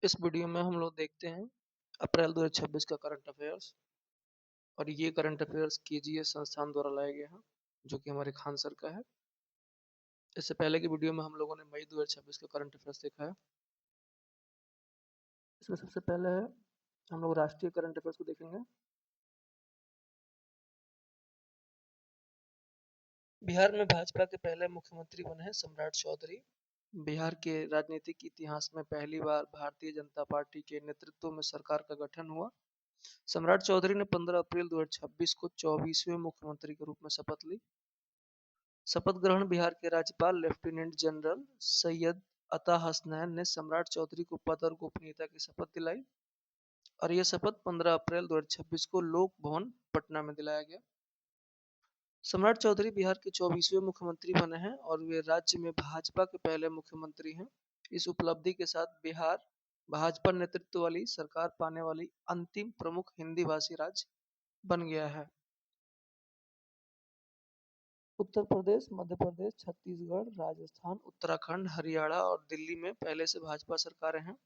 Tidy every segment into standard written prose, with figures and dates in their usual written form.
इस वीडियो में हम लोग देखते हैं अप्रैल 2026 का करंट अफेयर्स। और ये करंट अफेयर्स केजीएस संस्थान द्वारा लाया गया है, जो कि हमारे खान सर का है। इससे पहले की वीडियो में हम लोगों ने मई 2026 का करंट अफेयर्स देखा है। इसमें सबसे पहले है हम लोग राष्ट्रीय करंट अफेयर्स को देखेंगे। बिहार में भाजपा के पहले मुख्यमंत्री बने हैं सम्राट चौधरी। बिहार के राजनीतिक इतिहास में पहली बार भारतीय जनता पार्टी के नेतृत्व में सरकार का गठन हुआ। सम्राट चौधरी ने 15 अप्रैल 2026 को 24वें मुख्यमंत्री के रूप में शपथ ली। शपथ ग्रहण बिहार के राज्यपाल लेफ्टिनेंट जनरल सैयद अता हसनैन ने सम्राट चौधरी को पद और गोपनीयता की शपथ दिलाई और यह शपथ 15 अप्रैल 2026 को लोक भवन पटना में दिलाया गया। सम्राट चौधरी बिहार के 24वें मुख्यमंत्री बने हैं और वे राज्य में भाजपा के पहले मुख्यमंत्री हैं। इस उपलब्धि के साथ बिहार भाजपा नेतृत्व वाली सरकार पाने वाली अंतिम प्रमुख हिंदी भाषी राज्य बन गया है। उत्तर प्रदेश, मध्य प्रदेश, छत्तीसगढ़, राजस्थान, उत्तराखंड, हरियाणा और दिल्ली में पहले से भाजपा सरकारें हैं।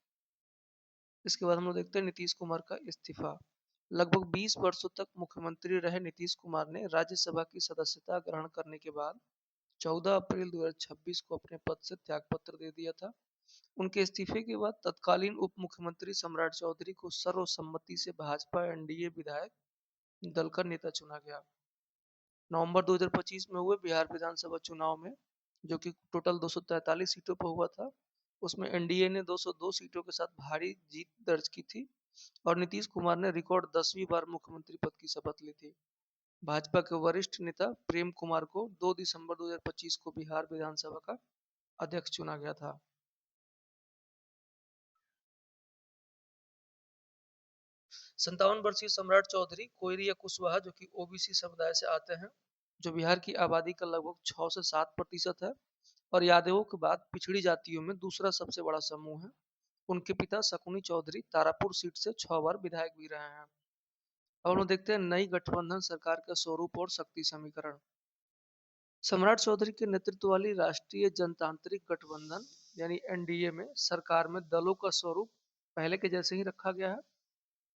इसके बाद हम लोग देखते हैं नीतीश कुमार का इस्तीफा। लगभग 20 वर्षों तक मुख्यमंत्री रहे नीतीश कुमार ने राज्यसभा की सदस्यता ग्रहण करने के बाद 14 अप्रैल 2026 को अपने पद से त्यागपत्र दे दिया था। उनके इस्तीफे के बाद तत्कालीन उप मुख्यमंत्री सम्राट चौधरी को सर्वसम्मति से भाजपा एनडीए विधायक दल का नेता चुना गया। नवंबर 2025 में हुए बिहार विधानसभा चुनाव में, जो कि टोटल 243 सीटों पर हुआ था, उसमें एनडीए ने 202 सीटों के साथ भारी जीत दर्ज की थी और नीतीश कुमार ने रिकॉर्ड 10वीं बार मुख्यमंत्री पद की शपथ ली थी। भाजपा के वरिष्ठ नेता प्रेम कुमार को 2 दिसंबर 2025 को बिहार विधानसभा का अध्यक्ष चुना गया था। 57 वर्षीय सम्राट चौधरी कोइरिया कुशवाहा, जो कि ओबीसी समुदाय से आते हैं, जो बिहार की आबादी का लगभग 6 से 7% है और यादवों के बाद पिछड़ी जातियों में दूसरा सबसे बड़ा समूह है। उनके पिता शकुनी चौधरी तारापुर सीट से 6 बार विधायक भी रहे हैं। अब हम लोग देखते हैं नई गठबंधन सरकार का स्वरूप और शक्ति समीकरण। सम्राट चौधरी के नेतृत्व वाली राष्ट्रीय जनतांत्रिक गठबंधन यानी एनडीए में सरकार में दलों का स्वरूप पहले के जैसे ही रखा गया है।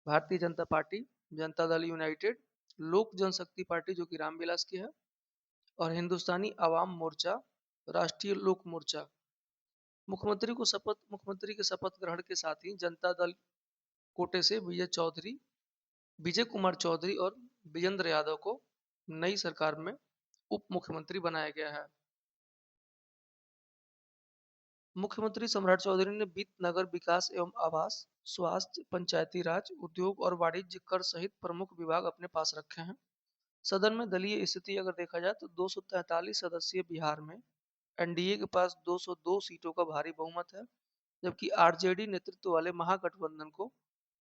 भारतीय जनता पार्टी, जनता दल यूनाइटेड, लोक जनशक्ति पार्टी जो कि रामविलास की है, और हिंदुस्तानी आवाम मोर्चा, राष्ट्रीय लोक मोर्चा। मुख्यमंत्री के शपथ ग्रहण के साथ ही जनता दल कोटे से विजय कुमार चौधरी और विजेंद्र यादव को नई सरकार में उप मुख्यमंत्री बनाया गया है। मुख्यमंत्री सम्राट चौधरी ने वित्त, नगर विकास एवं आवास, स्वास्थ्य, पंचायती राज, उद्योग और वाणिज्य कर सहित प्रमुख विभाग अपने पास रखे हैं। सदन में दलीय स्थिति अगर देखा जाए तो 243 सदस्यीय बिहार में एनडीए के पास 202 सीटों का भारी बहुमत है, जबकि आरजेडी नेतृत्व वाले महागठबंधन को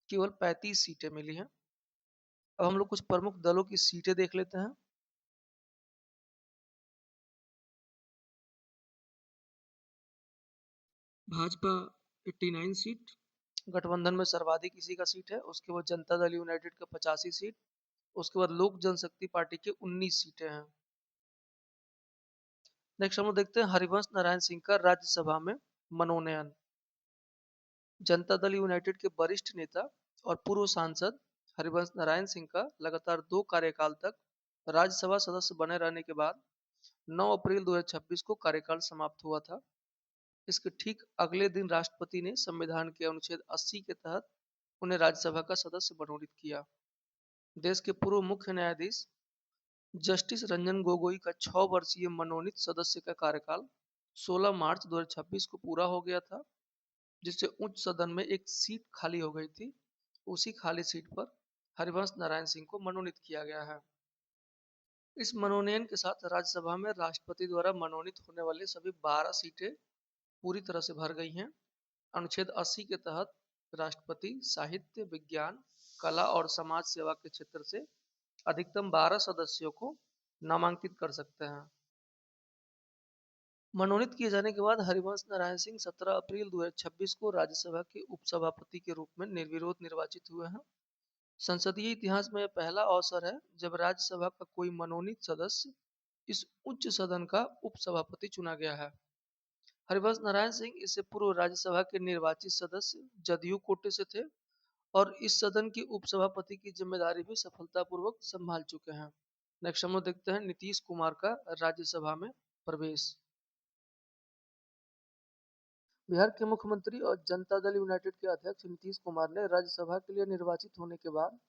केवल 35 सीटें मिली हैं। अब हम लोग कुछ प्रमुख दलों की सीटें देख लेते हैं। भाजपा 89 सीट, गठबंधन में सर्वाधिक इसी का सीट है। उसके बाद जनता दल यूनाइटेड का 85 सीट, उसके बाद लोक जनशक्ति पार्टी के 19 सीटें हैं। नेक्स्ट हम लोग देखते हैं हरिवंश नारायण सिंह का राज्यसभा में मनोनयन। जनता दल यूनाइटेड के वरिष्ठ नेता और पूर्व सांसद हरिवंश नारायण सिंह का लगातार 2 कार्यकाल तक राज्यसभा सदस्य बने रहने के बाद 9 अप्रैल 2026 को कार्यकाल समाप्त हुआ था। इसके ठीक अगले दिन राष्ट्रपति ने संविधान के अनुच्छेद 80 के तहत उन्हें राज्यसभा का सदस्य मनोनीत किया। देश के पूर्व मुख्य न्यायाधीश जस्टिस रंजन गोगोई का 6 वर्षीय मनोनीत सदस्य का कार्यकाल 16 मार्च 2026 को पूरा हो गया था, जिससे उच्च सदन में एक सीट खाली हो गई थी। उसी खाली सीट पर हरिवंश नारायण सिंह को मनोनीत किया गया है। इस मनोनयन के साथ राज्यसभा में राष्ट्रपति द्वारा मनोनीत होने वाले सभी 12 सीटें पूरी तरह से भर गई हैं। अनुच्छेद 80 के तहत राष्ट्रपति साहित्य, विज्ञान, कला और समाज सेवा के क्षेत्र से अधिकतम 12 सदस्यों को नामांकित कर सकते हैं। मनोनीत किए जाने के बाद हरिवंश नारायण सिंह 17 अप्रैल 2026 को राज्यसभा के उपसभापति के रूप में निर्विरोध निर्वाचित हुए हैं। संसदीय इतिहास में यह पहला अवसर है जब राज्यसभा का कोई मनोनीत सदस्य इस उच्च सदन का उपसभापति चुना गया है। हरिवंश नारायण सिंह इससे पूर्व राज्यसभा के निर्वाचित सदस्य जदयू कोटे से थे और इस सदन की उपसभापति की जिम्मेदारी भी सफलतापूर्वक संभाल चुके हैं। नेक्स्ट हम लोग देखते हैं नीतीश कुमार का राज्यसभा में प्रवेश। बिहार के मुख्यमंत्री और जनता दल यूनाइटेड के अध्यक्ष नीतीश कुमार ने राज्यसभा के लिए निर्वाचित होने के बाद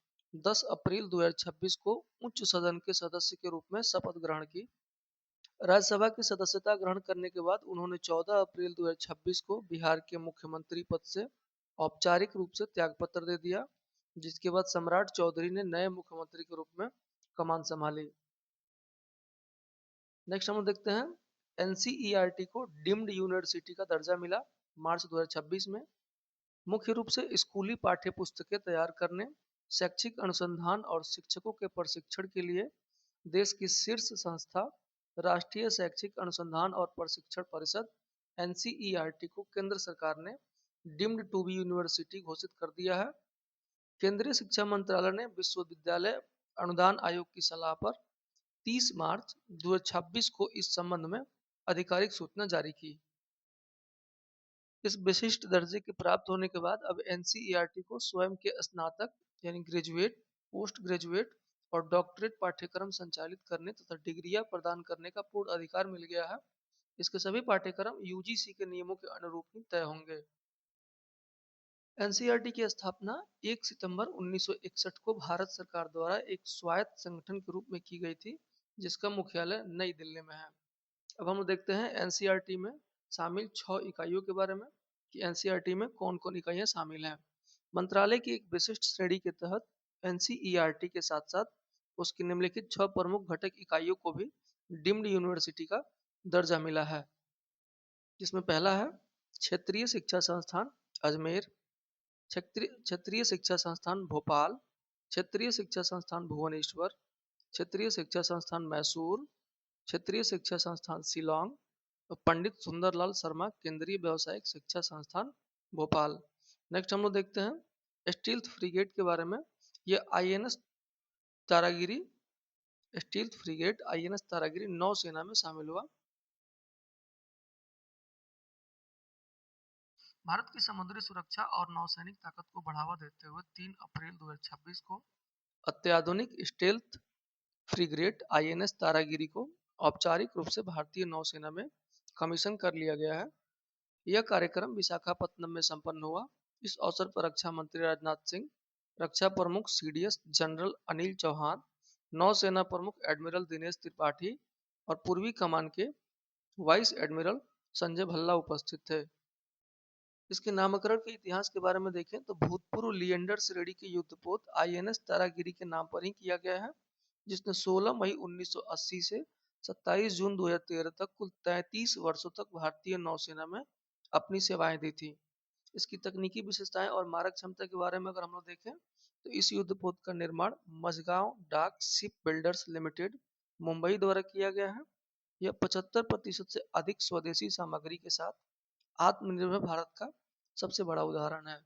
10 अप्रैल 2026 को उच्च सदन के सदस्य के रूप में शपथ ग्रहण की। राज्यसभा की सदस्यता ग्रहण करने के बाद उन्होंने 14 अप्रैल 2026 को बिहार के मुख्यमंत्री पद से औपचारिक रूप से त्यागपत्र दे दिया, जिसके बाद सम्राट चौधरी ने नए मुख्यमंत्री के रूप में कमान संभाली। नेक्स्ट हम देखते हैं एनसीईआरटी को डीम्ड यूनिवर्सिटी का दर्जा मिला मार्च 2026 में। मुख्य रूप से स्कूली पाठ्य पुस्तकें तैयार करने, शैक्षिक अनुसंधान और शिक्षकों के प्रशिक्षण के लिए देश की शीर्ष संस्था राष्ट्रीय शैक्षिक अनुसंधान और प्रशिक्षण परिषद एनसीईआरटी को केंद्र सरकार ने डीम्ड टू बी यूनिवर्सिटी घोषित कर दिया है। केंद्रीय शिक्षा मंत्रालय ने विश्वविद्यालय अनुदान आयोग की सलाह पर 30 मार्च 2026 को इस संबंध में आधिकारिक सूचना जारी की। इस विशिष्ट दर्जे के प्राप्त होने के बाद अब एनसीईआरटी को स्वयं के स्नातक यानी ग्रेजुएट, पोस्ट ग्रेजुएट और डॉक्टरेट पाठ्यक्रम संचालित करने तथा डिग्रियां प्रदान करने का पूर्ण अधिकार मिल गया है। इसके सभी पाठ्यक्रम यूजीसी के नियमों के अनुरूप ही तय होंगे। एनसीईआरटी की स्थापना 1 सितंबर 1961 को भारत सरकार द्वारा एक स्वायत्त संगठन के रूप में की गई थी, जिसका मुख्यालय नई दिल्ली में है। अब हम देखते हैं एनसीईआरटी में शामिल 6 इकाइयों के बारे में कि एनसीईआरटी में कौन कौन इकाइयाँ शामिल हैं। मंत्रालय की एक विशिष्ट श्रेणी के तहत एनसीईआरटी के साथ साथ उसकी निम्नलिखित 6 प्रमुख घटक इकाइयों को भी डीम्ड यूनिवर्सिटी का दर्जा मिला है, जिसमें पहला है क्षेत्रीय शिक्षा संस्थान अजमेर, क्षेत्रीय शिक्षा संस्थान भोपाल, क्षेत्रीय शिक्षा संस्थान भुवनेश्वर, क्षेत्रीय शिक्षा संस्थान मैसूर, क्षेत्रीय शिक्षा संस्थान शिलोंग और पंडित सुंदरलाल शर्मा केंद्रीय व्यावसायिक शिक्षा संस्थान भोपाल। नेक्स्ट हम लोग देखते हैं स्टील्थ फ्रिगेट के बारे में। ये INS Taragiri stealth frigate INS Taragiri नौसेना में शामिल हुआ। भारत की समुद्री सुरक्षा और नौसैनिक ताकत को बढ़ावा देते हुए 3 अप्रैल 2026 को अत्याधुनिक स्टेल्थ फ्रिगेट आईएनएस तारागिरी को औपचारिक रूप से भारतीय नौसेना में कमीशन कर लिया गया है। यह कार्यक्रम विशाखापत्तनम में संपन्न हुआ। इस अवसर पर रक्षा मंत्री राजनाथ सिंह, रक्षा प्रमुख सीडीएस जनरल अनिल चौहान, नौसेना प्रमुख एडमिरल दिनेश त्रिपाठी और पूर्वी कमान के वाइस एडमिरल संजय भल्ला उपस्थित थे। इसके नामकरण के इतिहास के बारे में देखें तो भूतपूर्व लिएंडर श्रेणी के युद्धपोत आईएनएस तारागिरी के नाम पर ही किया गया है, जिसने 16 मई 1980 से 27 जून 2013 तक कुल 33 वर्षों तक भारतीय नौसेना में अपनी सेवाएं दी थी। इसकी तकनीकी विशेषताएं और मारक क्षमता के बारे में अगर हम लोग देखें तो इस युद्धपोत का निर्माण मझगांव डाक शिप बिल्डर्स लिमिटेड मुंबई द्वारा किया गया है। यह 75% से अधिक स्वदेशी सामग्री के साथ आत्मनिर्भर भारत का सबसे बड़ा उदाहरण है।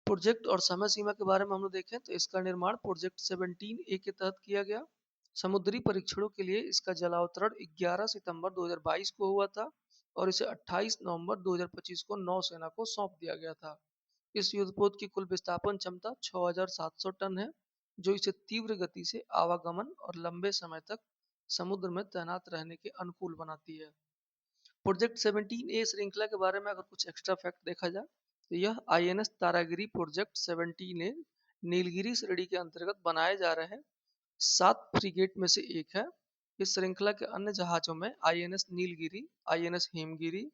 प्रोजेक्ट और समय सीमा के बारे में हम लोग देखें तो इसका निर्माण प्रोजेक्ट 17A के तहत किया गया। समुद्री परीक्षणों के लिए इसका जलावतरण 11 सितंबर 2022 को हुआ था और इसे 28 नवंबर 2025 को नौसेना को सौंप दिया गया था। इस युद्धपोत की कुल विस्थापन क्षमता 6700 टन है, जो इसे तीव्र गति से आवागमन और लंबे समय तक समुद्र में तैनात रहने के अनुकूल बनाती है। प्रोजेक्ट 17A श्रृंखला के बारे में अगर कुछ एक्स्ट्रा फैक्ट देखा जाए तो यह INS Taragiri project 17A Nilgiri श्रेणी के अंतर्गत बनाए जा रहे 7 फ्रिगेट में से एक है। इस श्रृंखला के अन्य जहाजों में INS Nilgiri, INS Himgiri,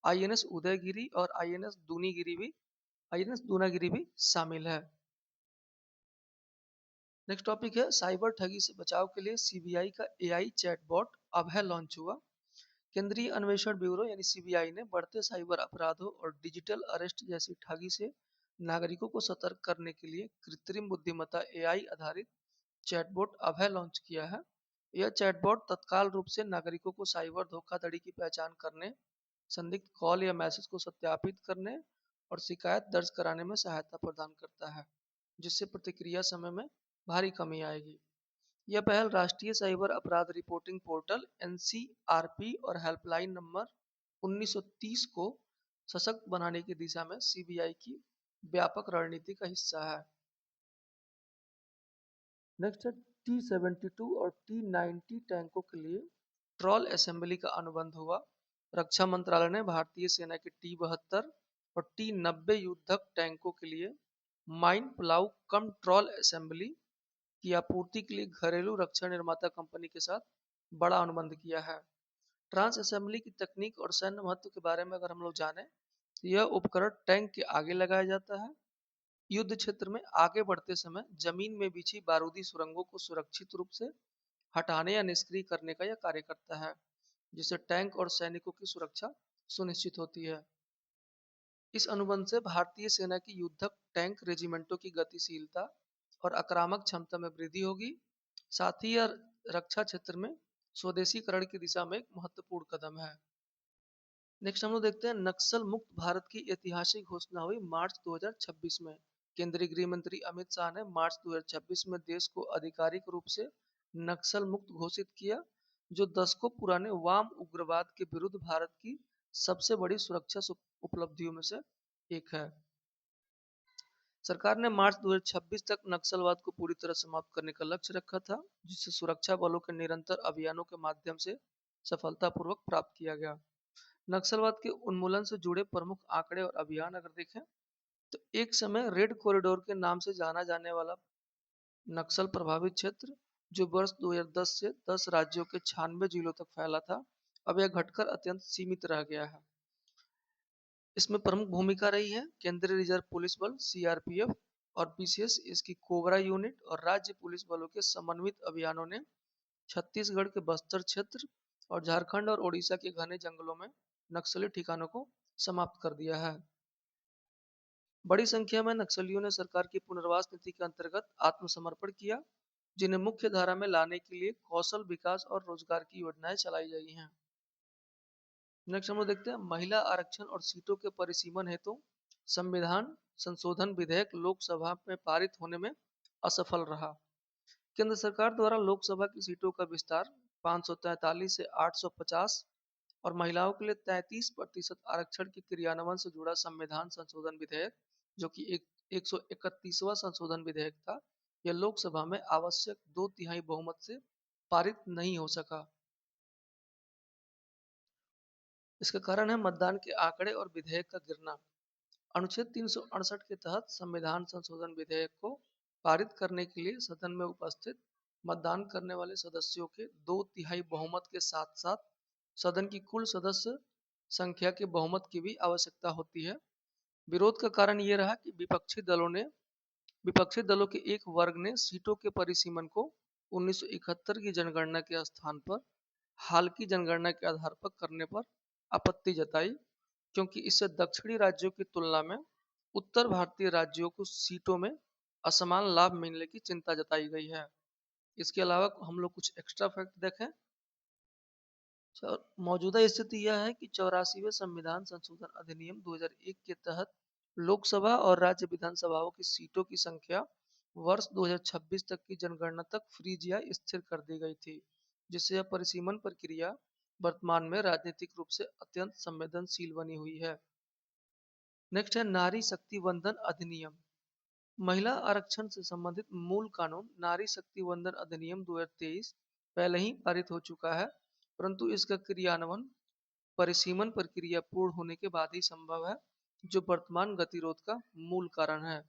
INS Udaygiri और आईएनएस दूनागिरी भी शामिल है। नेक्स्ट टॉपिक है साइबर ठगी से बचाव के लिए सीबीआई का एआई चैटबॉट अभय लॉन्च हुआ। केंद्रीय अन्वेषण ब्यूरो यानी सीबीआई ने बढ़ते साइबर अपराधों और डिजिटल अरेस्ट जैसी ठगी से नागरिकों को सतर्क करने के लिए कृत्रिम बुद्धिमत्ता एआई आधारित चैटबॉट अभय लॉन्च किया है। यह चैटबॉट तत्काल रूप से नागरिकों को साइबर धोखाधड़ी की पहचान करने, संदिग्ध कॉल या मैसेज को सत्यापित करने और शिकायत दर्ज कराने में सहायता प्रदान करता है, जिससे प्रतिक्रिया समय में भारी कमी आएगी। यह पहल राष्ट्रीय साइबर अपराध रिपोर्टिंग पोर्टल एनसीआरपी और हेल्पलाइन नंबर 1930 को सशक्त बनाने की दिशा में सीबीआई की व्यापक रणनीति का हिस्सा है। नेक्स्ट है T-72 और T-90 टैंकों के लिए ट्रॉल असेंबली का अनुबंध हुआ। रक्षा मंत्रालय ने भारतीय सेना के T-72 और T-90 युद्धक टैंकों के लिए माइन पुलाव कम ट्रॉल असेंबली की आपूर्ति के लिए घरेलू रक्षा निर्माता कंपनी के साथ बड़ा अनुबंध किया है। ट्रांस असेंबली की तकनीक और सैन्य महत्व के बारे में अगर हम लोग जाने तो यह उपकरण टैंक के आगे लगाया जाता है। युद्ध क्षेत्र में आगे बढ़ते समय जमीन में बिछी बारूदी सुरंगों को सुरक्षित रूप से हटाने या निष्क्रिय करने का यह कार्य करता है, जिससे टैंक और सैनिकों की सुरक्षा सुनिश्चित होती है। इस अनुबंध से भारतीय सेना की युद्धक टैंक रेजिमेंटों की गतिशीलता और आक्रामक क्षमता में वृद्धि होगी। साथ ही यह रक्षा क्षेत्र में स्वदेशीकरण की दिशा में एक महत्वपूर्ण कदम है। नेक्स्ट हम लोग देखते हैं नक्सल मुक्त भारत की ऐतिहासिक घोषणा हुई मार्च 2026 में। केंद्रीय गृह मंत्री अमित शाह ने मार्च 2026 में देश को आधिकारिक रूप से नक्सल मुक्त घोषित किया, जो दशकों पुराने वाम उग्रवाद के विरुद्ध भारत की सबसे बड़ी सुरक्षा उपलब्धियों में से एक है। सरकार ने मार्च 2026 तक नक्सलवाद को पूरी तरह समाप्त करने का लक्ष्य रखा था, जिसे सुरक्षा बलों के निरंतर अभियानों के माध्यम से सफलतापूर्वक प्राप्त किया गया। नक्सलवाद के उन्मूलन से जुड़े प्रमुख आंकड़े और अभियान अगर देखें तो एक समय रेड कॉरिडोर के नाम से जाना जाने वाला नक्सल प्रभावित क्षेत्र, जो वर्ष 2010 से 10 राज्यों के 96 जिलों तक फैला था, अब यह घटकर अत्यंत सीमित रह गया है। इसमें प्रमुख भूमिका रही है केंद्रीय रिजर्व पुलिस बल सीआरपीएफ और विशेष इसकी कोबरा यूनिट और राज्य पुलिस बलों के समन्वित अभियानों ने छत्तीसगढ़ के बस्तर क्षेत्र और झारखंड और ओडिशा के घने जंगलों में नक्सली ठिकानों को समाप्त कर दिया है। बड़ी संख्या में नक्सलियों ने सरकार की पुनर्वास नीति के अंतर्गत आत्मसमर्पण किया, जिन्हें मुख्य धारा में लाने के लिए कौशल विकास और रोजगार की योजनाएं चलाई गई हैं। नेक्स्ट हम लोग देखते हैं महिला आरक्षण और सीटों के परिसीमन हेतु संविधान संशोधन विधेयक लोकसभा में पारित होने में असफल रहा। केंद्र सरकार द्वारा लोकसभा की सीटों का विस्तार 543 से 850 और महिलाओं के लिए 33% आरक्षण के क्रियान्वयन से जुड़ा संविधान संशोधन विधेयक, जो कि एक 131वां संशोधन विधेयक था, यह लोकसभा में आवश्यक 2/3 बहुमत से पारित नहीं हो सका। इसका कारण है मतदान के आंकड़े और विधेयक का गिरना। अनुच्छेद 368 के तहत संविधान संशोधन विधेयक को पारित करने के लिए सदन में उपस्थित मतदान करने वाले सदस्यों के 2/3 बहुमत के साथ साथ सदन की कुल सदस्य संख्या के बहुमत की भी आवश्यकता होती है। विरोध का कारण ये रहा कि विपक्षी दलों के एक वर्ग ने सीटों के परिसीमन को 1971 की जनगणना के स्थान पर हाल की जनगणना के आधार पर करने पर आपत्ति जताई, क्योंकि इससे दक्षिणी राज्यों की तुलना में उत्तर भारतीय राज्यों को सीटों में असमान लाभ मिलने की चिंता जताई गई है। इसके अलावा हम लोग कुछ एक्स्ट्रा फैक्ट देखें। मौजूदा स्थिति यह है कि 84वें संविधान संशोधन अधिनियम 2001 के तहत लोकसभा और राज्य विधानसभाओं की सीटों की संख्या वर्ष 2026 तक की जनगणना तक फ्रीज या स्थिर कर दी गई थी, जिससे यह परिसीमन प्रक्रिया वर्तमान में राजनीतिक रूप से अत्यंत संवेदनशील बनी हुई है। नेक्स्ट है नारी शक्ति वंदन अधिनियम। महिला आरक्षण से संबंधित मूल कानून नारी शक्ति वंदन अधिनियम 2023 पहले ही पारित हो चुका है, परंतु इसका क्रियान्वयन परिसीमन प्रक्रिया पूर्ण होने के बाद ही संभव है, जो वर्तमान गतिरोध का मूल कारण है।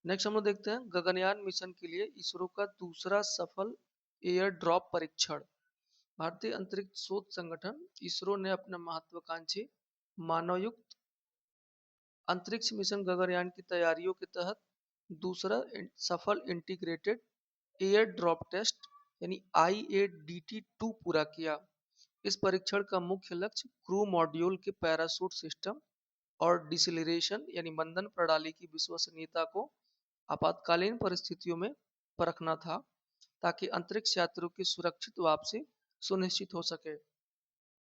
नेक्स्ट हम लोग देखते हैं गगनयान मिशन के लिए इसरो का दूसरा सफल एयर ड्रॉप परीक्षण। भारतीय अंतरिक्ष शोध संगठन इसरो ने अपने महत्वाकांक्षी मानवयुक्त अंतरिक्ष मिशन गगनयान की तैयारियों के तहत दूसरा सफल इंटीग्रेटेड एयर ड्रॉप टेस्ट यानी IADT-2 पूरा किया। इस परीक्षण का मुख्य लक्ष्य क्रू मॉड्यूल के पैराशूट सिस्टम और डिसिलरेशन यानी मंदन प्रणाली की विश्वसनीयता को आपातकालीन परिस्थितियों में परखना था, ताकि अंतरिक्ष यात्रियों की सुरक्षित वापसी सुनिश्चित हो सके।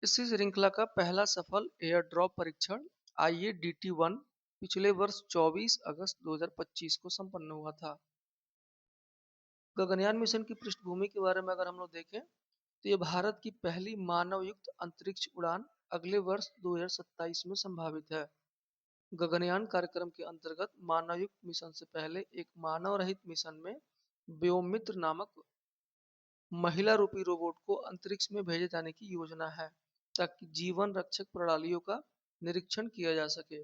इसी श्रृंखला का पहला सफल एयर ड्रॉप परीक्षण IADT-1 पिछले वर्ष 24 अगस्त 2025 को संपन्न हुआ था। गगनयान मिशन की पृष्ठभूमि के बारे में अगर हम लोग देखें तो ये भारत की पहली मानव युक्त अंतरिक्ष उड़ान अगले वर्ष 2027 में संभावित है। गगनयान कार्यक्रम के अंतर्गत मानव युक्त मिशन से पहले एक मानव रहित मिशन में व्योममित्र नामक महिला रूपी रोबोट को अंतरिक्ष में भेजे जाने की योजना है ताकि जीवन रक्षक प्रणालियों का निरीक्षण किया जा सके।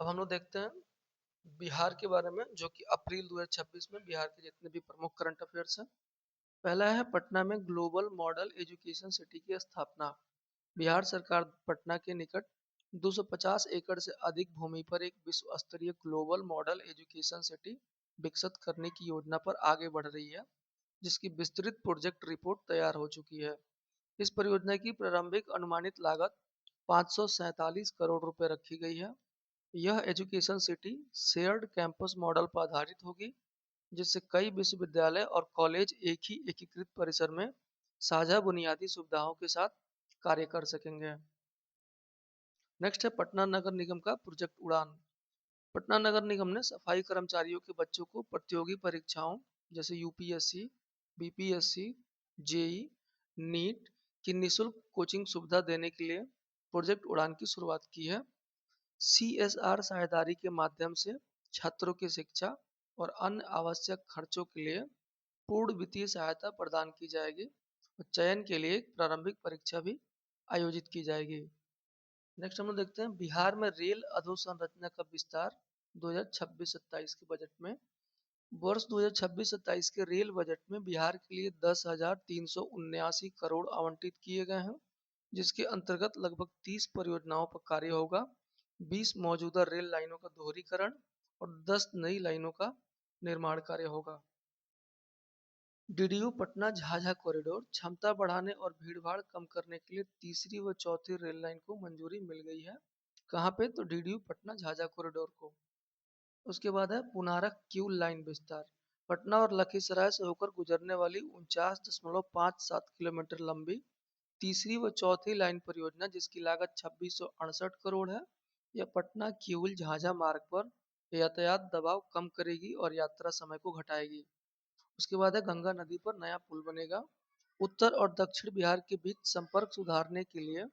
अब हम लोग देखते हैं बिहार के बारे में, जो कि अप्रैल 2026 में बिहार के जितने भी प्रमुख करंट अफेयर्स हैं। पहला है पटना में ग्लोबल मॉडल एजुकेशन सिटी की स्थापना। बिहार सरकार पटना के निकट 250 एकड़ से अधिक भूमि पर एक विश्व स्तरीय ग्लोबल मॉडल एजुकेशन सिटी विकसित करने की योजना पर आगे बढ़ रही है, जिसकी विस्तृत प्रोजेक्ट रिपोर्ट तैयार हो चुकी है। इस परियोजना की प्रारंभिक अनुमानित लागत 547 करोड़ रुपए रखी गई है। यह education city shared campus model पर आधारित होगी, जिससे कई विश्वविद्यालय और कॉलेज एक ही एकीकृत परिसर में साझा बुनियादी सुविधाओं के साथ कार्य कर सकेंगे। नेक्स्ट है पटना नगर निगम का प्रोजेक्ट उड़ान। पटना नगर निगम ने सफाई कर्मचारियों के बच्चों को प्रतियोगी परीक्षाओं जैसे यूपीएससी, बीपीएससी, जेई, नीट की निःशुल्क कोचिंग सुविधा देने के लिए प्रोजेक्ट उड़ान की शुरुआत की है। सीएसआर साझेदारी के माध्यम से छात्रों की शिक्षा और अन्य आवश्यक खर्चों के लिए पूर्ण वित्तीय सहायता प्रदान की जाएगी और चयन के लिए एक प्रारंभिक परीक्षा भी आयोजित की जाएगी। नेक्स्ट हम लोग देखते हैं बिहार में रेल अधोसंरचना का विस्तार 2026-27 के बजट में। वर्ष 2026-27 के रेल बजट में बिहार के लिए 10,379 करोड़ आवंटित किए गए हैं, जिसके अंतर्गत लगभग 30 परियोजनाओं पर कार्य होगा, 20 मौजूदा रेल लाइनों का दोहरीकरण और 10 नई लाइनों का निर्माण कार्य होगा। डीडीयू पटना झाझा कॉरिडोर क्षमता बढ़ाने और भीड़भाड़ कम करने के लिए तीसरी व चौथी रेल लाइन को मंजूरी मिल गई है। कहाँ पे? तो डीडीयू पटना झाझा कॉरिडोर को। उसके बाद है पुनारक किउल लाइन विस्तार। पटना और लखीसराय से होकर गुजरने वाली 49.57 किलोमीटर लंबी तीसरी व चौथी लाइन परियोजना, जिसकी लागत 2668 करोड़ है, यह पटना किउल झाझा मार्ग पर यातायात दबाव कम करेगी और यात्रा समय को घटाएगी। उसके बाद है गंगा नदी पर नया पुल बनेगा। उत्तर और दक्षिण बिहार के बीच संपर्क सुधारने के लिए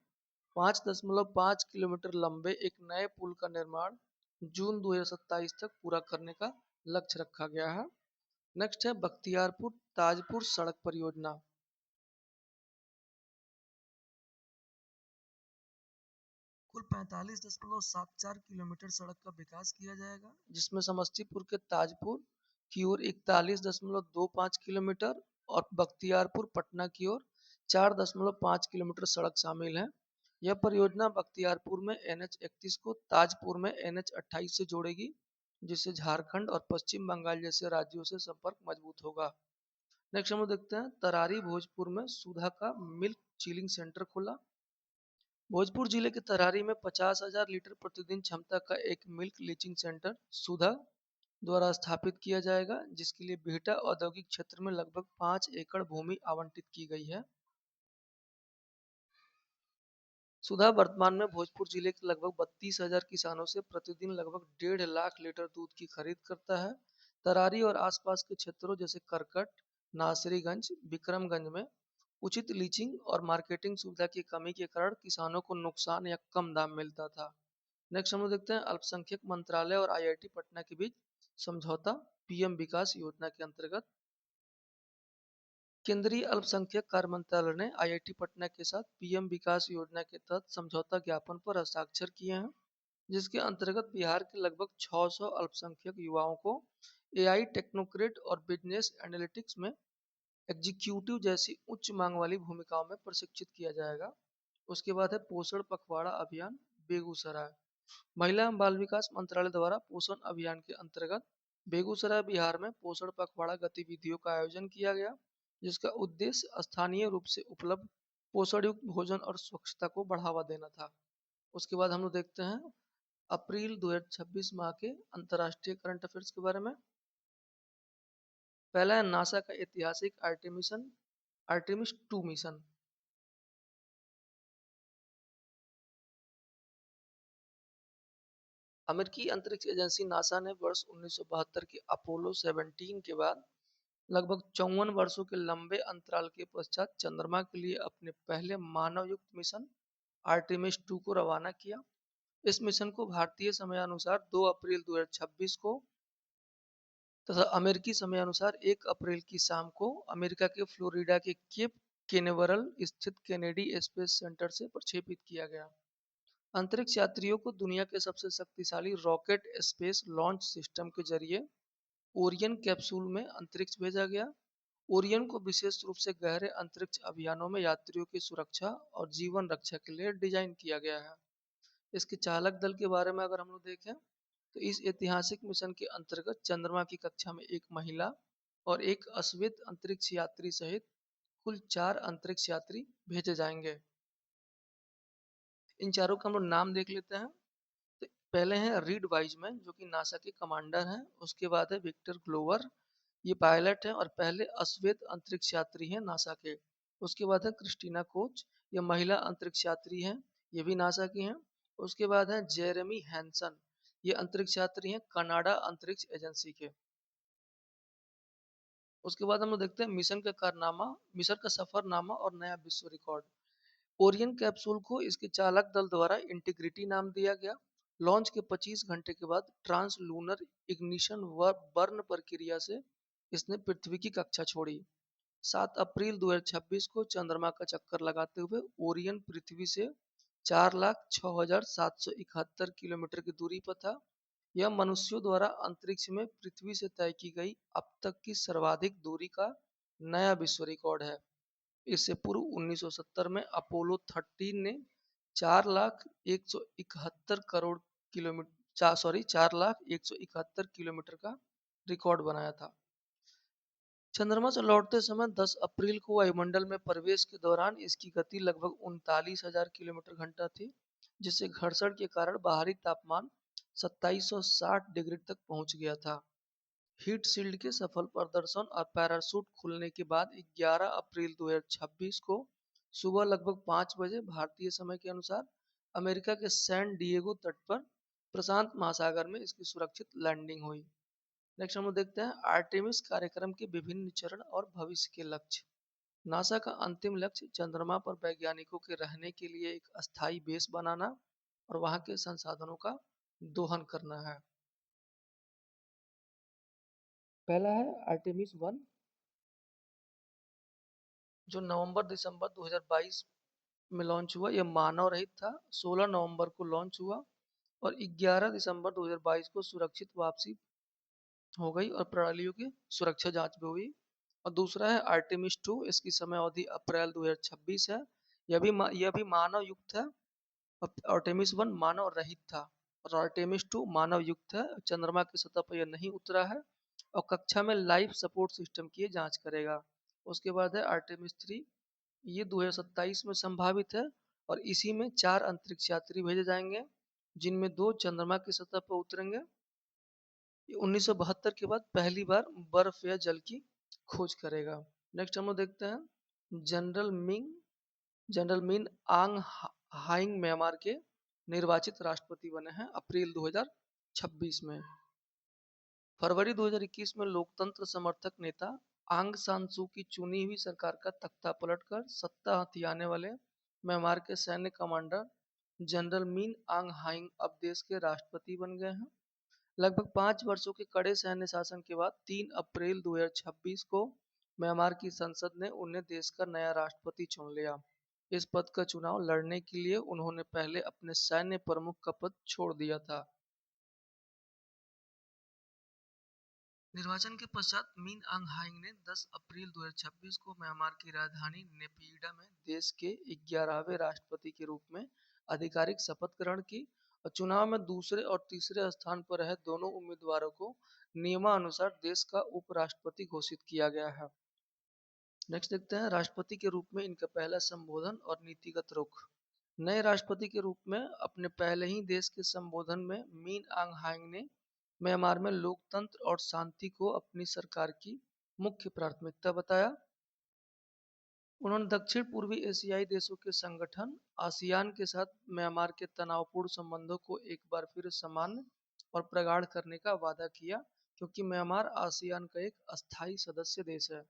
5.5 किलोमीटर लंबे एक नए पुल का निर्माण जून 2027 तक पूरा करने का लक्ष्य रखा गया है। नेक्स्ट है बख्तियारपुर ताजपुर सड़क परियोजना। कुल 45.74 किलोमीटर सड़क का विकास किया जाएगा, जिसमें समस्तीपुर के ताजपुर की ओर 41.25 किलोमीटर और बख्तियारपुर पटना की ओर 4.5 किलोमीटर सड़क शामिल है। यह परियोजना बख्तियारपुर में NH-31 को ताजपुर में NH-28 से जोड़ेगी, जिससे झारखंड और पश्चिम बंगाल जैसे राज्यों से संपर्क मजबूत होगा। नेक्स्ट हम लोग देखते हैं तरारी भोजपुर में सुधा का मिल्क चिलिंग सेंटर खुला। भोजपुर जिले के तरारी में 50,000 लीटर प्रतिदिन क्षमता का एक मिल्क लीचिंग सेंटर सुधा द्वारा स्थापित किया जाएगा, जिसके लिए बिहटा औद्योगिक क्षेत्र में लगभग 5 एकड़ भूमि आवंटित की गई है। सुधा वर्तमान में भोजपुर जिले के लगभग 32,000 किसानों से प्रतिदिन लगभग 1.5 लाख लीटर दूध की खरीद करता है। तरारी और आसपास के क्षेत्रों जैसे करकट, नासरीगंज, विक्रमगंज में उचित लीचिंग और मार्केटिंग सुविधा की कमी के कारण किसानों को नुकसान या कम दाम मिलता था। नेक्स्ट हम लोग देखते हैं अल्पसंख्यक मंत्रालय और आईआईटी पटना के बीच समझौता। पीएम विकास योजना के अंतर्गत केंद्रीय अल्पसंख्यक कार्य मंत्रालय ने आईआईटी पटना के साथ पीएम विकास योजना के तहत समझौता ज्ञापन पर हस्ताक्षर किए हैं, जिसके अंतर्गत बिहार के लगभग 600 अल्पसंख्यक युवाओं को एआई टेक्नोक्रेट और बिजनेस एनालिटिक्स में एग्जीक्यूटिव जैसी उच्च मांग वाली भूमिकाओं में प्रशिक्षित किया जाएगा। उसके बाद है पोषण पखवाड़ा अभियान बेगूसराय। महिला एवं बाल विकास मंत्रालय द्वारा पोषण अभियान के अंतर्गत बेगूसराय बिहार में पोषण पखवाड़ा गतिविधियों का आयोजन किया गया, जिसका उद्देश्य स्थानीय रूप से उपलब्ध पोषण युक्त भोजन और स्वच्छता को बढ़ावा देना था। उसके बाद हम लोग देखते हैं अप्रैल 2026 माह के अंतर्राष्ट्रीय करंट अफेयर्स के बारे में। पहला है नासा का ऐतिहासिक आर्टेमिस 2 मिशन। अमेरिकी अंतरिक्ष एजेंसी नासा ने वर्ष 1972 के अपोलो 17 के बाद लगभग 54 वर्षों के लंबे अंतराल के पश्चात चंद्रमा के लिए अपने पहले मानव युक्त मिशन आर्टेमिस 2 को रवाना किया। इस मिशन को भारतीय समयानुसार 2 अप्रैल 2026 को तथा अमेरिकी समयानुसार 1 अप्रैल की शाम को अमेरिका के फ्लोरिडा के केप केनेवरल स्थित केनेडी स्पेस सेंटर से प्रक्षेपित किया गया। अंतरिक्ष यात्रियों को दुनिया के सबसे शक्तिशाली रॉकेट स्पेस लॉन्च सिस्टम के जरिए ओरियन कैप्सूल में अंतरिक्ष भेजा गया। ओरियन को विशेष रूप से गहरे अंतरिक्ष अभियानों में यात्रियों की सुरक्षा और जीवन रक्षा के लिए डिजाइन किया गया है। इसके चालक दल के बारे में अगर हम लोग देखें तो इस ऐतिहासिक मिशन के अंतर्गत चंद्रमा की कक्षा में एक महिला और एक अश्वेत अंतरिक्ष यात्री सहित कुल 4 अंतरिक्ष यात्री भेजे जाएंगे। इन चारों का हम लोग नाम देख लेते हैं। तो पहले हैं रीड वाइजमैन जो कि नासा के कमांडर हैं। उसके बाद है विक्टर ग्लोवर, ये पायलट हैं और पहले अश्वेत अंतरिक्ष यात्री हैं नासा के। उसके बाद है क्रिस्टीना कोच, ये महिला अंतरिक्ष यात्री हैं, ये भी नासा की हैं। उसके बाद है जेरेमी हैंसन, ये अंतरिक्ष यात्री हैं कनाडा अंतरिक्ष एजेंसी के। उसके बाद हम लोग देखते हैं मिशन का कारनामा, मिशन का सफरनामा और नया विश्व रिकॉर्ड। ओरियन कैप्सूल को इसके चालक दल द्वारा इंटीग्रिटी नाम दिया गया। लॉन्च के 25 घंटे के बाद ट्रांस लूनर इग्निशन व बर्न प्रक्रिया से इसने पृथ्वी की कक्षा छोड़ी। 7 अप्रैल 2026 को चंद्रमा का चक्कर लगाते हुए ओरियन पृथ्वी से 4,06,771 किलोमीटर की दूरी पर था। यह मनुष्यों द्वारा अंतरिक्ष में पृथ्वी से तय की गई अब तक की सर्वाधिक दूरी का नया विश्व रिकॉर्ड है। इससे पूर्व 1970 में अपोलो 13 ने 4,171 का रिकॉर्ड बनाया था। चंद्रमा से लौटते समय 10 अप्रैल को वायुमंडल में प्रवेश के दौरान इसकी गति लगभग 39,000 किलोमीटर घंटा थी, जिससे घर्षण के कारण बाहरी तापमान 2760 डिग्री तक पहुंच गया था। हीट शील्ड के सफल प्रदर्शन और पैराशूट खुलने के बाद 11 अप्रैल 2026 को सुबह लगभग 5 बजे भारतीय समय के अनुसार अमेरिका के सैन डिएगो तट पर प्रशांत महासागर में इसकी सुरक्षित लैंडिंग हुई। नेक्स्ट हम लोग देखते हैं आर्टेमिस कार्यक्रम के विभिन्न चरण और भविष्य के लक्ष्य। नासा का अंतिम लक्ष्य चंद्रमा पर वैज्ञानिकों के रहने के लिए एक अस्थायी बेस बनाना और वहां के संसाधनों का दोहन करना है। पहला है आर्टेमिस 1 जो नवंबर दिसंबर 2022 में लॉन्च हुआ। यह मानव रहित था। 16 नवंबर को लॉन्च हुआ और 11 दिसंबर 2022 को सुरक्षित वापसी हो गई और प्रणालियों की सुरक्षा जांच भी हुई। और दूसरा है आर्टेमिस 2, इसकी समय अवधि अप्रैल 2026 है। यह भी मानव युक्त है। आर्टेमिस 1 मानव रहित था और आर्टेमिस 2 मानव युक्त है। चंद्रमा की सतह पर यह नहीं उतरा है और कक्षा में लाइफ सपोर्ट सिस्टम की जांच करेगा। उसके बाद है आर्टेमिस 3, ये 2027 में संभावित है और इसी में 4 अंतरिक्ष यात्री भेजे जाएंगे, जिनमें 2 चंद्रमा की सतह पर उतरेंगे। ये 1972 के बाद पहली बार बर्फ या जल की खोज करेगा। नेक्स्ट हम लोग देखते हैं जनरल मिन आंग हाइंग म्यांमार के निर्वाचित राष्ट्रपति बने हैं अप्रैल 2026 में। फरवरी 2021 में लोकतंत्र समर्थक नेता आंग सान सू की चुनी हुई सरकार का तख्ता पलटकर सत्ता हथियाने वाले म्यांमार के सैन्य कमांडर जनरल मिन आंग हाइंग अब देश के राष्ट्रपति बन गए हैं। लगभग 5 वर्षों के कड़े सैन्य शासन के बाद 3 अप्रैल 2026 को म्यांमार की संसद ने उन्हें देश का नया राष्ट्रपति चुन लिया। इस पद का चुनाव लड़ने के लिए उन्होंने पहले अपने सैन्य प्रमुख का पद छोड़ दिया था। निर्वाचन के पश्चात मिन आंग हाइंग ने 10 अप्रैल 2026 को म्यांमार की राजधानी नेपियडा में देश के 11वें राष्ट्रपति के रूप में आधिकारिक शपथ ग्रहण की और चुनाव में दूसरे और तीसरे स्थान पर रहे दोनों उम्मीदवारों को नियमानुसार देश का उपराष्ट्रपति घोषित किया गया है। नेक्स्ट देखते हैं राष्ट्रपति के रूप में इनका पहला संबोधन और नीतिगत रुख। नए राष्ट्रपति के रूप में अपने पहले ही देश के संबोधन में मिन आंग हाइंग ने म्यांमार में लोकतंत्र और शांति को अपनी सरकार की मुख्य प्राथमिकता बताया। उन्होंने दक्षिण पूर्वी एशियाई देशों के संगठन आसियान के साथ म्यांमार के तनावपूर्ण संबंधों को एक बार फिर सामान्य और प्रगाढ़ करने का वादा किया, क्योंकि म्यांमार आसियान का एक अस्थायी सदस्य देश है।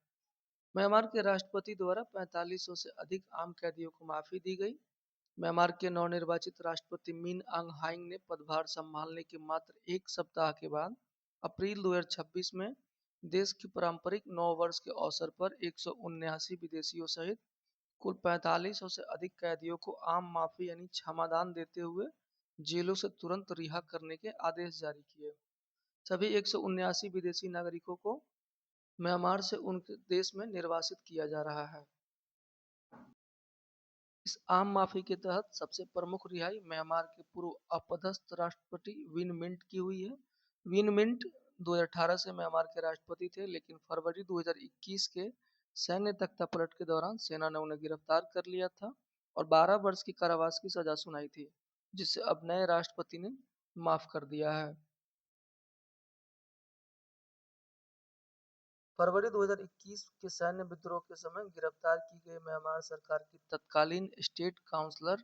म्यांमार के राष्ट्रपति द्वारा 4500 से अधिक आम कैदियों को माफी दी गई। म्यांमार के नवनिर्वाचित राष्ट्रपति मिन आंग हाइंग ने पदभार संभालने के मात्र एक सप्ताह के बाद अप्रैल 2026 में देश के पारंपरिक नव वर्ष के अवसर पर 179 विदेशियों सहित कुल 4500 से अधिक कैदियों को आम माफी यानी क्षमादान देते हुए जेलों से तुरंत रिहा करने के आदेश जारी किए। सभी 179 विदेशी नागरिकों को म्यांमार से उनके देश में निर्वासित किया जा रहा है। इस आम माफी के तहत सबसे प्रमुख रिहाई म्यांमार के पूर्व अपदस्थ राष्ट्रपति विन मिंट की हुई है। विन मिंट 2018 से म्यांमार के राष्ट्रपति थे, लेकिन फरवरी 2021 के सैन्य तख्तापलट के दौरान सेना ने उन्हें गिरफ्तार कर लिया था और 12 वर्ष की कारावास की सजा सुनाई थी, जिसे अब नए राष्ट्रपति ने माफ कर दिया है। फरवरी 2021 के सैन्य विद्रोह के समय गिरफ्तार की गई म्यांमार सरकार की तत्कालीन स्टेट काउंसलर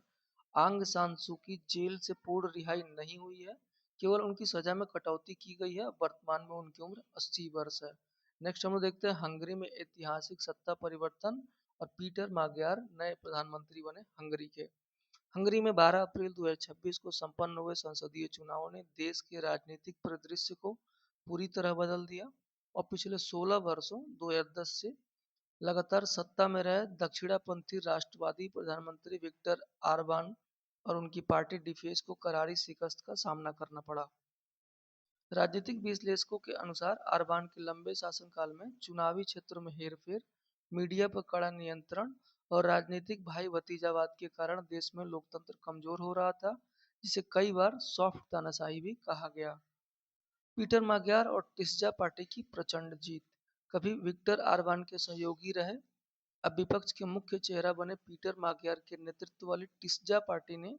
आंग सान सू की जेल से पूर्ण रिहाई नहीं हुई है, केवल उनकी सजा में कटौती की गई है। वर्तमान में उनकी उम्र 80 वर्ष है। नेक्स्ट हम लोग देखते हैं हंगरी में ऐतिहासिक सत्ता परिवर्तन और पीटर माग्यार नए प्रधानमंत्री बने हंगरी के। हंगरी में 12 अप्रैल 2026 को संपन्न हुए संसदीय चुनावों ने देश के राजनीतिक परिदृश्य को पूरी तरह बदल दिया और पिछले 16 वर्षों 2010 से लगातार सत्ता में रहे दक्षिणापंथी राष्ट्रवादी प्रधानमंत्री विक्टर आरबान और उनकी पार्टी डिफेस को करारी शिकस्त का सामना करना पड़ा। राजनीतिक विश्लेषकों के अनुसार आरबान के लंबे शासनकाल में चुनावी क्षेत्र में हेरफेर, मीडिया पर कड़ा नियंत्रण और राजनीतिक भाई भतीजावाद के कारण देश में लोकतंत्र कमजोर हो रहा था, जिसे कई बार सॉफ्ट तानाशाही भी कहा गया। पीटर माग्यार और टिस्जा पार्टी की प्रचंड जीत। कभी विक्टर आरबान के सहयोगी रहे, अब विपक्ष के मुख्य चेहरा बने पीटर माग्यार के नेतृत्व वाली टिस्जा पार्टी ने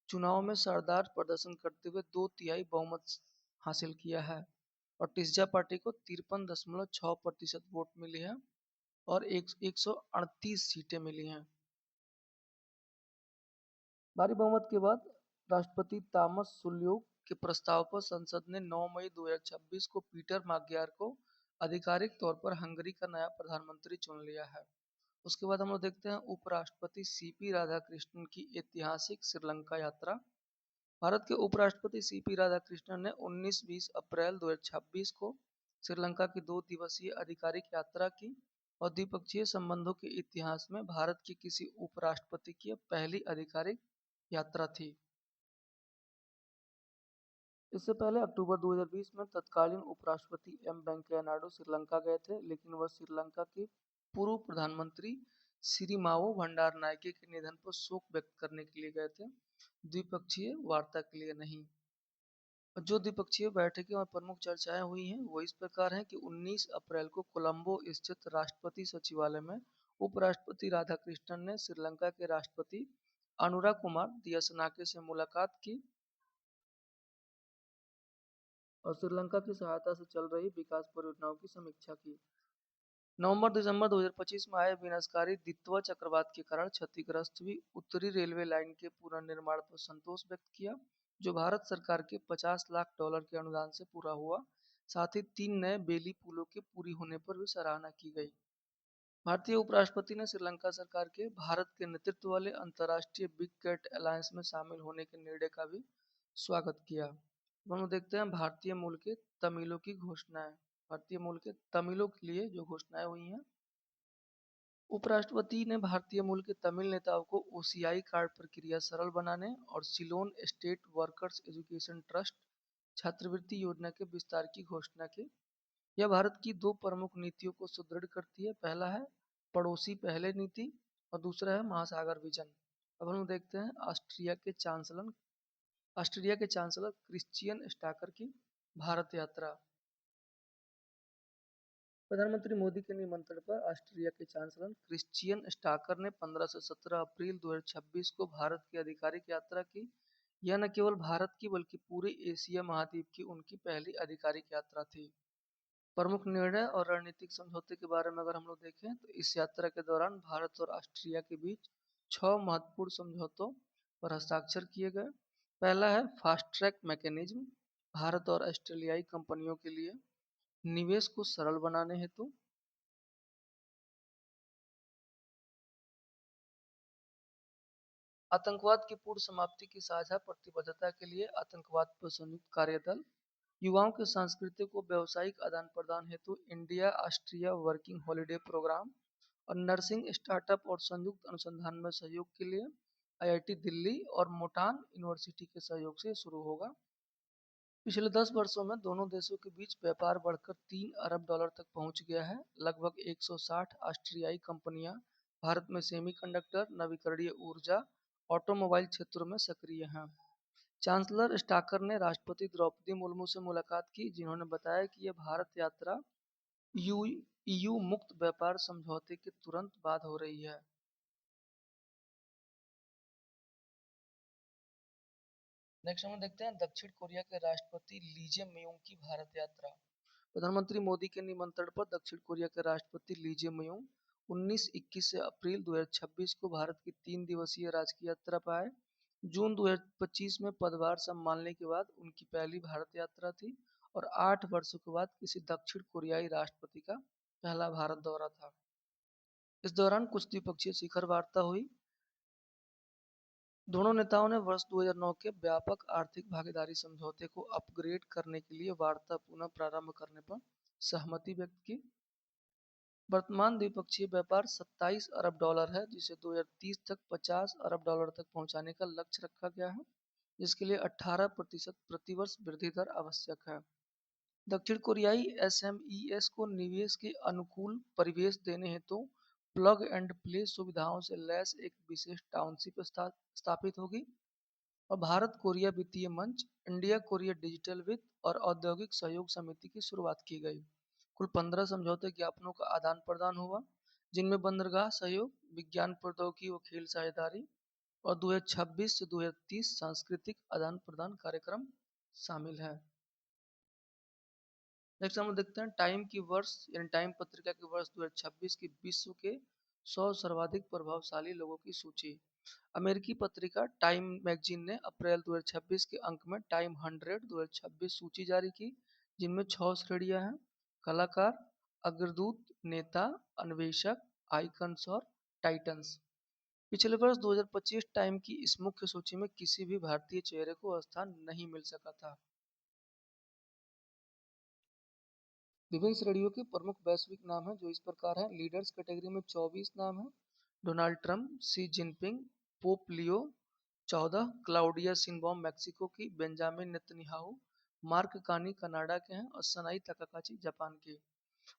चुनाव में शानदार प्रदर्शन करते हुए 2/3 बहुमत हासिल किया है और टिस्जा पार्टी को 53.6% वोट मिले हैं और 138 सीटें मिली हैं। भारी बहुमत के बाद राष्ट्रपति तामस सुल्यूक के प्रस्ताव पर संसद ने 9 मई 2026 को पीटर माग्यार को आधिकारिक तौर पर हंगरी का नया प्रधानमंत्री चुन लिया है। उसके बाद हम लोग देखते हैं उपराष्ट्रपति सीपी राधाकृष्णन की ऐतिहासिक श्रीलंका यात्रा। भारत के उपराष्ट्रपति सीपी राधाकृष्णन ने 19-20 अप्रैल 2026 को श्रीलंका की 2 दिवसीय आधिकारिक यात्रा की और द्विपक्षीय संबंधों के इतिहास में भारत के किसी उपराष्ट्रपति की पहली आधिकारिक यात्रा थी। इससे पहले अक्टूबर 2020 में तत्कालीन उपराष्ट्रपति एम वेंकैया नायडू श्रीलंका गए थे, लेकिन वह श्रीलंका के पूर्व प्रधानमंत्री सिरिमावो भंडारनायके के निधन पर शोक व्यक्त करने के लिए गए थे, द्विपक्षीय वार्ता के लिए नहीं। जो द्विपक्षीय बैठकें और प्रमुख चर्चाएं हुई हैं वो इस प्रकार हैं कि 19 अप्रैल को कोलंबो स्थित राष्ट्रपति सचिवालय में उपराष्ट्रपति राधाकृष्णन ने श्रीलंका के राष्ट्रपति अनुरा कुमार दियासनाके से मुलाकात की और श्रीलंका की सहायता से चल रही विकास परियोजनाओं की समीक्षा की। नवंबर-दिसंबर 2025 में आए विनाशकारी दितवा चक्रवात के कारण क्षतिग्रस्त हुई उत्तरी रेलवे लाइन के पुनर्निर्माण पर संतोष व्यक्त किया, जो भारत सरकार के $50 लाख के अनुदान से पूरा हुआ। साथ ही 3 नए बेली पुलों के पूरी होने पर भी सराहना की गई। भारतीय उपराष्ट्रपति ने श्रीलंका सरकार के भारत के नेतृत्व वाले अंतर्राष्ट्रीय बिग कैट अलायंस में शामिल होने के निर्णय का भी स्वागत किया। हम देखते हैं भारतीय मूल के तमिलों की घोषणाएं। भारतीय मूल के तमिलों के लिए जो घोषणाएं हुई हैं, उपराष्ट्रपति ने भारतीय मूल के तमिल नेताओं को ओसीआई कार्ड प्रक्रिया सरल बनाने और Ceylon state workers education trust छात्रवृत्ति योजना के विस्तार की घोषणा की। यह भारत की 2 प्रमुख नीतियों को सुदृढ़ करती है। पहला है पड़ोसी पहले नीति और दूसरा है महासागर विजन। अब हम देखते हैं ऑस्ट्रिया के चांसलर क्रिश्चियन स्टाकर की भारत यात्रा। प्रधानमंत्री मोदी के निमंत्रण पर ऑस्ट्रिया के चांसलर क्रिश्चियन स्टाकर ने 15 से 17 अप्रैल 2026 को भारत की आधिकारिक यात्रा की। यह न केवल भारत की बल्कि पूरे एशिया महाद्वीप की उनकी पहली आधिकारिक यात्रा थी। प्रमुख निर्णय और रणनीतिक समझौते के बारे में अगर हम लोग देखें तो इस यात्रा के दौरान भारत और ऑस्ट्रिया के बीच 6 महत्वपूर्ण समझौतों पर हस्ताक्षर किए गए। पहला है फास्ट ट्रैक मैकेनिज्म। भारत और ऑस्ट्रेलियाई कंपनियों के लिए निवेश को सरल बनाने हेतु आतंकवाद की पूर्ण समाप्ति की साझा प्रतिबद्धता के लिए आतंकवाद पर संयुक्त कार्यदल, युवाओं के सांस्कृतिक व व्यावसायिक आदान प्रदान हेतु India Austria working holiday programme और नर्सिंग स्टार्टअप और संयुक्त अनुसंधान में सहयोग के लिए आईआईटी दिल्ली और मोटान यूनिवर्सिटी के सहयोग से शुरू होगा। पिछले 10 वर्षों में दोनों देशों के बीच व्यापार बढ़कर 3 अरब डॉलर तक पहुंच गया है। लगभग 160 ऑस्ट्रियाई कंपनियां भारत में सेमीकंडक्टर, नवीकरणीय ऊर्जा, ऑटोमोबाइल क्षेत्रों में सक्रिय हैं। चांसलर स्टाकर ने राष्ट्रपति द्रौपदी मुर्मू से मुलाकात की, जिन्होंने बताया कि यह भारत यात्रा ईयू मुक्त व्यापार समझौते के तुरंत बाद हो रही है। नेक्स्ट हम देखते हैं दक्षिण कोरिया के राष्ट्रपति ली जे मयूंग की भारत यात्रा। प्रधानमंत्री मोदी के निमंत्रण पर दक्षिण कोरिया के राष्ट्रपति ली जे मयूंग 19-21 से अप्रैल 2026 को भारत की 3 दिवसीय राजकीय यात्रा पर आए। जून 2025 में पदभार संभालने के बाद उनकी पहली भारत यात्रा थी और 8 वर्षों के बाद किसी दक्षिण कोरियाई राष्ट्रपति का पहला भारत दौरा था। इस दौरान कुछ द्विपक्षीय शिखर वार्ता हुई। दोनों नेताओं ने वर्ष 2009 के व्यापक आर्थिक भागीदारी समझौते को अपग्रेड करने के लिए वार्ता पुनः प्रारंभ करने पर सहमति व्यक्त की। वर्तमान द्विपक्षीय व्यापार 27 अरब डॉलर है, जिसे 2030 तक 50 अरब डॉलर तक पहुंचाने का लक्ष्य रखा गया है, जिसके लिए 18% प्रतिवर्ष वृद्धि दर आवश्यक है। दक्षिण कोरियाई एसएमईएस को निवेश के अनुकूल परिवेश देने हेतु प्लग एंड प्ले सुविधाओं से लैस एक विशेष टाउनशिप स्थापित होगी और भारत कोरिया वित्तीय मंच, इंडिया कोरिया डिजिटल वित्त और औद्योगिक सहयोग समिति की शुरुआत की गई। कुल 15 समझौते ज्ञापनों का आदान प्रदान हुआ, जिनमें बंदरगाह सहयोग, विज्ञान प्रौद्योगिकी व खेल साझेदारी और 2026 से 2030 सांस्कृतिक आदान प्रदान कार्यक्रम शामिल है। नेक्स्ट हम देखते हैं टाइम की वर्ष यानी टाइम पत्रिका के वर्ष 2026 की विश्व के 100 सर्वाधिक प्रभावशाली लोगों की सूची। अमेरिकी पत्रिका टाइम मैगजीन ने अप्रैल 2026 के अंक में टाइम 100 2026 सूची जारी की, जिनमें 6 श्रेणियां हैं: कलाकार, अग्रदूत, नेता, अन्वेषक, आइकन्स और टाइटन्स। पिछले वर्ष 2025 टाइम की इस मुख्य सूची में किसी भी भारतीय चेहरे को स्थान नहीं मिल सका था। विभिन्न श्रेणियों के प्रमुख वैश्विक नाम हैं जो इस प्रकार हैं। लीडर्स कैटेगरी में 24 नाम हैं: Donald Trump, Xi Jinping, Pope Leo 14, Claudia Sheinbaum Mexico की, Benjamin Netanyahu, Mark Carney Canada के हैं और सनाई तकाकाची जापान के।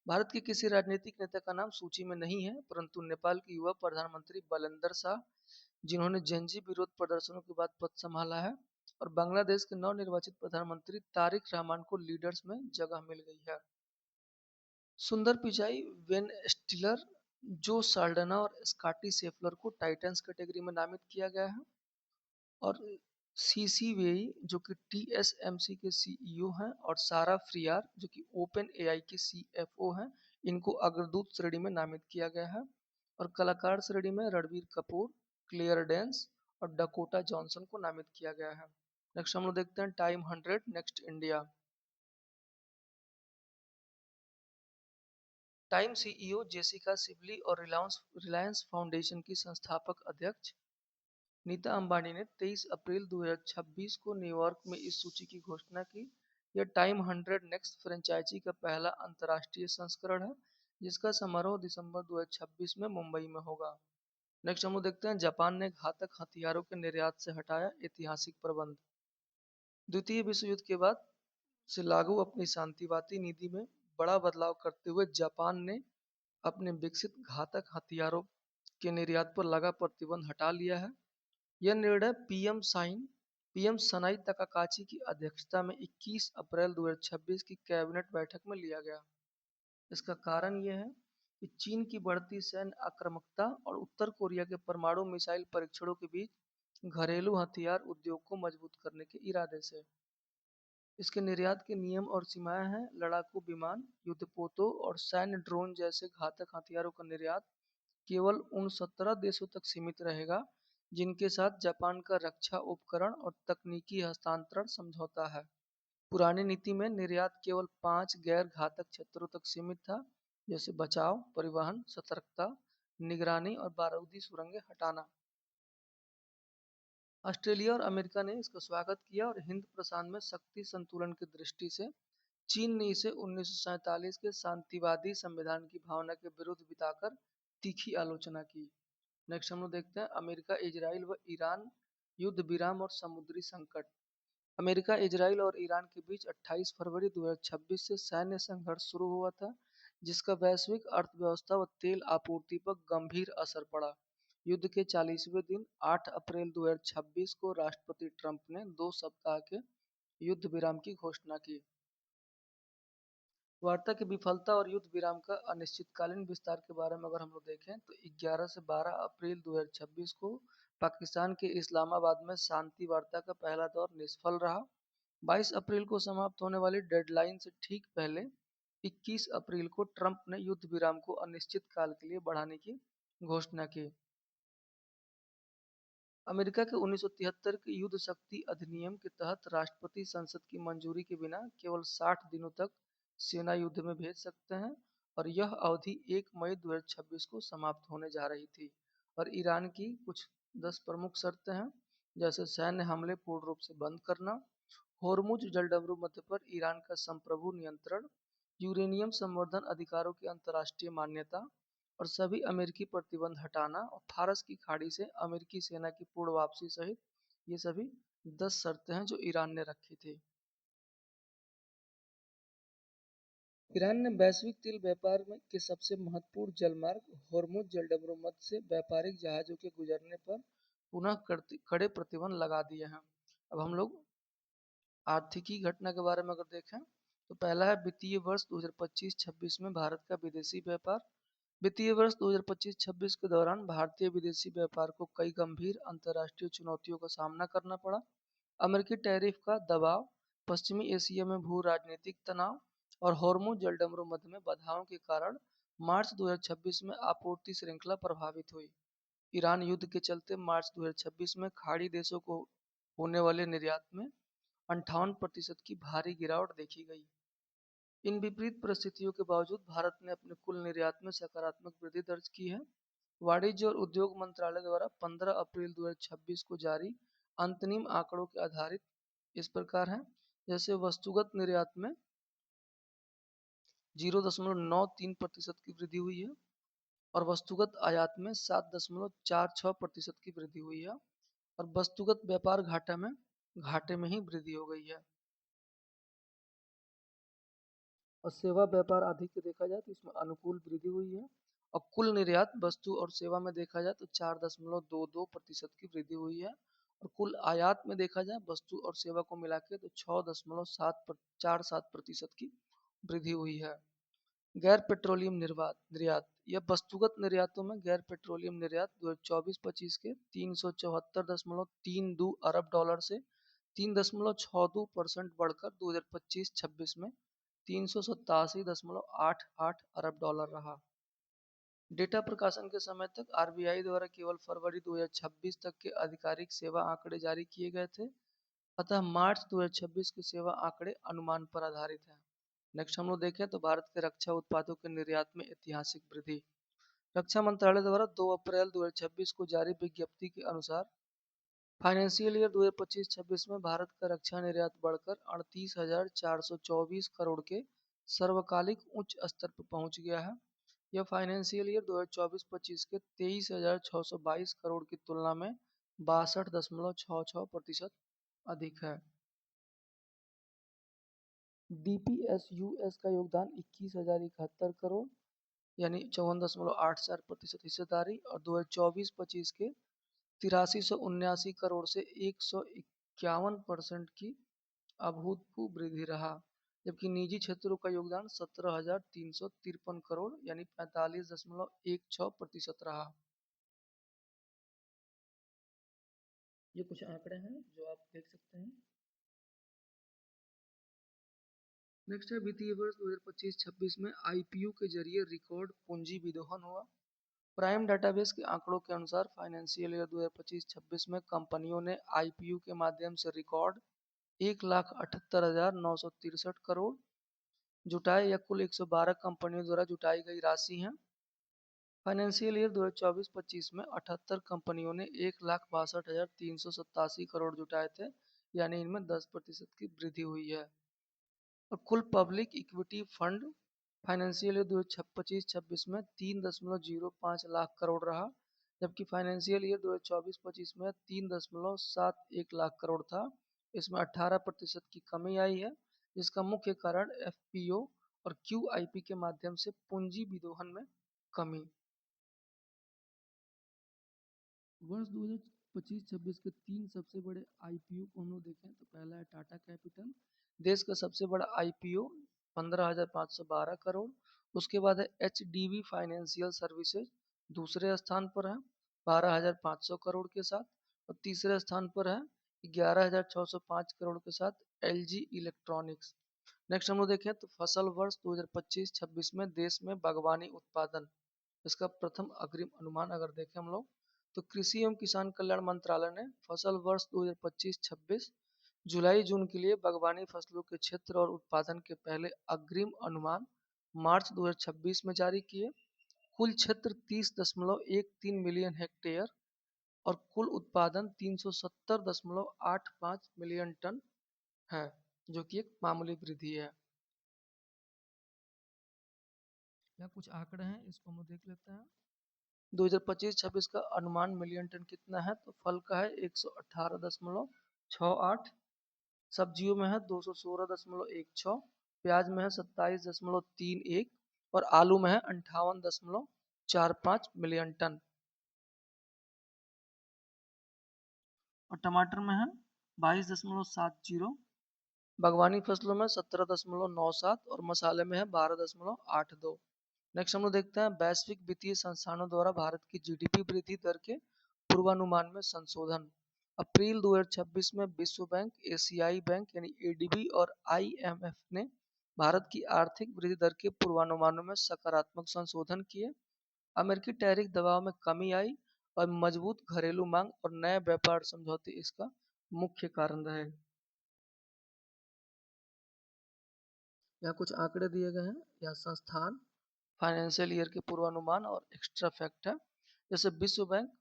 भारत के किसी राजनीतिक नेता का नाम सूची में नहीं है, परंतु नेपाल के युवा प्रधानमंत्री बलेंद्र शाह, जिन्होंने जेनजी विरोध प्रदर्शनों के बाद पद संभाला है, और बांग्लादेश के नवनिर्वाचित प्रधानमंत्री तारिक रहमान को लीडर्स में जगह मिल गई है। सुंदर पिचाई, वेन स्टिलर, जो साल्डना और स्कॉटी शेफलर को टाइटंस कैटेगरी में नामित किया गया है, और सीसी वेई जो कि टीएसएमसी के सीईओ हैं और सारा फ्रियार जो कि ओपन एआई के सीएफओ हैं, इनको अग्रदूत श्रेणी में नामित किया गया है। और कलाकार श्रेणी में रणबीर कपूर, क्लेयर डेंस और डकोटा जॉनसन को नामित किया गया है। नेक्स्ट हम लोग देखते हैं time 100 next India. Time CEO Jessica Sibley और रिलायंस फाउंडेशन की संस्थापक अध्यक्ष नीता अंबानी ने 23 अप्रैल 2026 को न्यूयॉर्क में इस सूची की घोषणा की। यह टाइम 100 नेक्स्ट फ्रेंचाइजी का पहला अंतर्राष्ट्रीय संस्करण है, जिसका समारोह दिसंबर 2026 में मुंबई में होगा। नेक्स्ट हम लोग देखते हैं जापान ने घातक हथियारों के निर्यात से हटाया ऐतिहासिक प्रतिबंध। द्वितीय विश्व युद्ध के बाद से लागू अपनी शांतिवादी नीति में बड़ा बदलाव करते हुए जापान ने अपने विकसित घातक हथियारों के निर्यात पर लगा प्रतिबंध हटा लिया है। यह निर्णय पीएम सनाई तकाकाची की अध्यक्षता में 21 अप्रैल 2026 की कैबिनेट बैठक में लिया गया। इसका कारण यह है कि चीन की बढ़ती सैन्य आक्रामकता और उत्तर कोरिया के परमाणु मिसाइल परीक्षणों के बीच घरेलू हथियार उद्योग को मजबूत करने के इरादे से। इसके निर्यात के नियम और सीमाएं हैं: लड़ाकू विमान, युद्धपोतों और सैन्य ड्रोन जैसे घातक हथियारों का निर्यात केवल उन 17 देशों तक सीमित रहेगा जिनके साथ जापान का रक्षा उपकरण और तकनीकी हस्तांतरण समझौता है। पुरानी नीति में निर्यात केवल 5 गैर घातक क्षेत्रों तक सीमित था, जैसे बचाव, परिवहन, सतर्कता, निगरानी और बारूदी सुरंगें हटाना। ऑस्ट्रेलिया और अमेरिका ने इसका स्वागत किया और हिंद प्रशांत में शक्ति संतुलन की दृष्टि से चीन ने इसे 1947 के शांतिवादी संविधान की भावना के विरुद्ध बिताकर तीखी आलोचना की। नेक्स्ट हम लोग देखते हैं अमेरिका, इजराइल व ईरान युद्ध विराम और समुद्री संकट। अमेरिका, इजराइल और ईरान के बीच 28 फरवरी 2026 से सैन्य संघर्ष शुरू हुआ था, जिसका वैश्विक अर्थव्यवस्था व तेल आपूर्ति पर गंभीर असर पड़ा। युद्ध के 40वें दिन 8 अप्रैल 2026 को राष्ट्रपति ट्रंप ने 2 सप्ताह के युद्ध विराम की घोषणा की। वार्ता की विफलता और युद्ध विराम का अनिश्चितकालीन विस्तार के बारे में अगर हम लोग देखें तो 11 से 12 अप्रैल 2026 को पाकिस्तान के इस्लामाबाद में शांति वार्ता का पहला दौर निष्फल रहा। 22 अप्रैल को समाप्त होने वाली डेडलाइन से ठीक पहले 21 अप्रैल को ट्रंप ने युद्ध विराम को अनिश्चित काल के लिए बढ़ाने की घोषणा की। अमेरिका के 1973 के युद्ध शक्ति अधिनियम के तहत राष्ट्रपति संसद की मंजूरी के बिना केवल 60 दिनों तक सेना युद्ध में भेज सकते हैं और यह अवधि 1 मई 2026 को समाप्त होने जा रही थी। और ईरान की कुछ 10 प्रमुख शर्तें हैं, जैसे सैन्य हमले पूर्ण रूप से बंद करना, होर्मुज जलडमरू मध्य पर ईरान का संप्रभु नियंत्रण, यूरेनियम संवर्धन अधिकारों की अंतर्राष्ट्रीय मान्यता और सभी अमेरिकी प्रतिबंध हटाना और फारस की खाड़ी से अमेरिकी सेना की पूर्ण वापसी सहित ये सभी 10 शर्तें हैं जो ईरान ने रखी थी। ईरान ने वैश्विक तेल व्यापार में के सबसे महत्वपूर्ण जलमार्ग होर्मुज जलडमरू मध्य से व्यापारिक जहाजों के गुजरने पर पुनः कड़े प्रतिबंध लगा दिए हैं। अब हम लोग आर्थिकी घटना के बारे में अगर देखें तो पहला है वित्तीय वर्ष 2025-26 में भारत का विदेशी व्यापार। वित्तीय वर्ष 2025-26 के दौरान भारतीय विदेशी व्यापार को कई गंभीर अंतर्राष्ट्रीय चुनौतियों का सामना करना पड़ा। अमेरिकी टैरिफ का दबाव, पश्चिमी एशिया में भू राजनीतिक तनाव और होर्मुज जलडमरू मध्य में बाधाओं के कारण मार्च 2026 में आपूर्ति श्रृंखला प्रभावित हुई। ईरान युद्ध के चलते मार्च 2026 में खाड़ी देशों को होने वाले निर्यात में 58% की भारी गिरावट देखी गई। इन विपरीत परिस्थितियों के बावजूद भारत ने अपने कुल निर्यात में सकारात्मक वृद्धि दर्ज की है। वाणिज्य और उद्योग मंत्रालय द्वारा 15 अप्रैल 2026 को जारी अंतरिम आंकड़ों के आधारित इस प्रकार हैं, जैसे वस्तुगत निर्यात में 0.93% की वृद्धि हुई है और वस्तुगत आयात में 7.46% की वृद्धि हुई है और वस्तुगत व्यापार घाटे में ही वृद्धि हो गई है। और सेवा व्यापार आदि के देखा जाए तो इसमें अनुकूल वृद्धि हुई है और कुल निर्यात वस्तु और सेवा में देखा जाए तो 4.22% की वृद्धि हुई है और कुल आयात में देखा जाए वस्तु और सेवा को मिला के तो 6.47% की वृद्धि हुई है। गैर पेट्रोलियम निर्यात यह वस्तुगत निर्यातों में गैर पेट्रोलियम निर्यात 2024-25 के 374.32 अरब डॉलर से 3.62% बढ़कर 2025-26 में 387.88 अरब डॉलर रहा। डेटा प्रकाशन के समय तक आरबीआई द्वारा केवल फरवरी 2026 तक के आधिकारिक सेवा आंकड़े जारी किए गए थे, अतः मार्च 2026 के सेवा आंकड़े अनुमान पर आधारित हैं। नेक्स्ट हम लोग देखें तो भारत के रक्षा उत्पादों के निर्यात में ऐतिहासिक वृद्धि। रक्षा मंत्रालय द्वारा 2 अप्रैल 2026 को जारी विज्ञप्ति के अनुसार फाइनेंशियल ईयर 2025-26 में भारत का रक्षा निर्यात बढ़कर 38,424 करोड़ के सर्वकालिक उच्च स्तर पर पहुंच गया है। यह फाइनेंशियल ईयर 2024-25 के 23,622 करोड़ की तुलना में 62.66% अधिक है। डीपीएसयूएस का योगदान 21,071 करोड़ यानी 54.84% हिस्सेदारी और 2024-25 के 8379 करोड़ से 151% की अभूतपूर्व वृद्धि रहा, जबकि निजी क्षेत्रों का योगदान 17,353 करोड़ यानी 45.16% रहा। ये कुछ आंकड़े हैं जो आप देख सकते हैं। नेक्स्ट है वित्तीय वर्ष 2025-26 में आईपीओ के जरिए रिकॉर्ड पूंजी विदोहन हुआ। प्राइम डाटाबेस के आंकड़ों के अनुसार फाइनेंशियल ईयर 2025-26 में कंपनियों ने आईपीओ के माध्यम से रिकॉर्ड 1,78,963 करोड़ जुटाए, या कुल 112 कंपनियों द्वारा जुटाई गई राशि है। फाइनेंशियल ईयर 2024-25 में 78 कंपनियों ने 1,62,387 करोड़ जुटाए थे, यानी इनमें 10% की वृद्धि हुई है। और कुल public equity fund financial year 2025-26 में 3,05 लाख करोड़ रहा, जबकि फाइनेंशियल ईयर 2024-25 में 3,71 लाख करोड़ था। इसमें 18% की कमी आई है, जिसका मुख्य कारण एफपीओ और क्यूआईपी के माध्यम से पूंजी विदोहन में कमी। वर्ष 2025-26 के तीन सबसे बड़े आईपीओ को हम लोग देखें तो पहला है टाटा कैपिटल, देश का सबसे बड़ा आईपीओ 15,512 करोड़। उसके बाद है एचडीबी फाइनेंशियल सर्विसेज, दूसरे स्थान पर है 12,500 करोड़ के साथ। और तीसरे स्थान पर है 11,605 करोड़ के साथ एलजी इलेक्ट्रॉनिक्स। नेक्स्ट हम लोग देखें तो फसल वर्ष 2025-26 में देश में बागवानी उत्पादन, इसका प्रथम अग्रिम अनुमान अगर देखें हम लोग तो कृषि एवं किसान कल्याण मंत्रालय ने फसल वर्ष 2025-26 जुलाई जून के लिए बागवानी फसलों के क्षेत्र और उत्पादन के पहले अग्रिम अनुमान मार्च 2026 में जारी किए। कुल क्षेत्र 30.13 मिलियन हेक्टेयर और कुल उत्पादन 370.85 मिलियन टन है, जो कि एक मामूली वृद्धि है। यहाँ कुछ आंकड़े हैं, इसको हम देख लेते हैं। 2025-26 का अनुमान मिलियन टन कितना है, तो फल का है 118.68, सब्जियों में है 216.16, प्याज में है 27.31 और आलू में है 58.45 मिलियन टन और टमाटर में है 22.70, बागवानी फसलों में 17.97 और मसाले में है 12.82। नेक्स्ट हम लोग देखते हैं वैश्विक वित्तीय संस्थानों द्वारा भारत की जीडीपी वृद्धि दर के पूर्वानुमान में संशोधन। अप्रैल 2026 में विश्व बैंक, एशियाई बैंक यानी एडीबी और आईएमएफ ने भारत की आर्थिक वृद्धि दर के पूर्वानुमानों में सकारात्मक संशोधन किए। अमेरिकी टैरिफ दबाव में कमी आई और मजबूत घरेलू मांग और नए व्यापार समझौते इसका मुख्य कारण रहे। यहाँ कुछ आंकड़े दिए गए हैं, या संस्थान फाइनेंशियल ईयर के पूर्वानुमान और एक्स्ट्रा फैक्ट है। जैसे विश्व बैंक,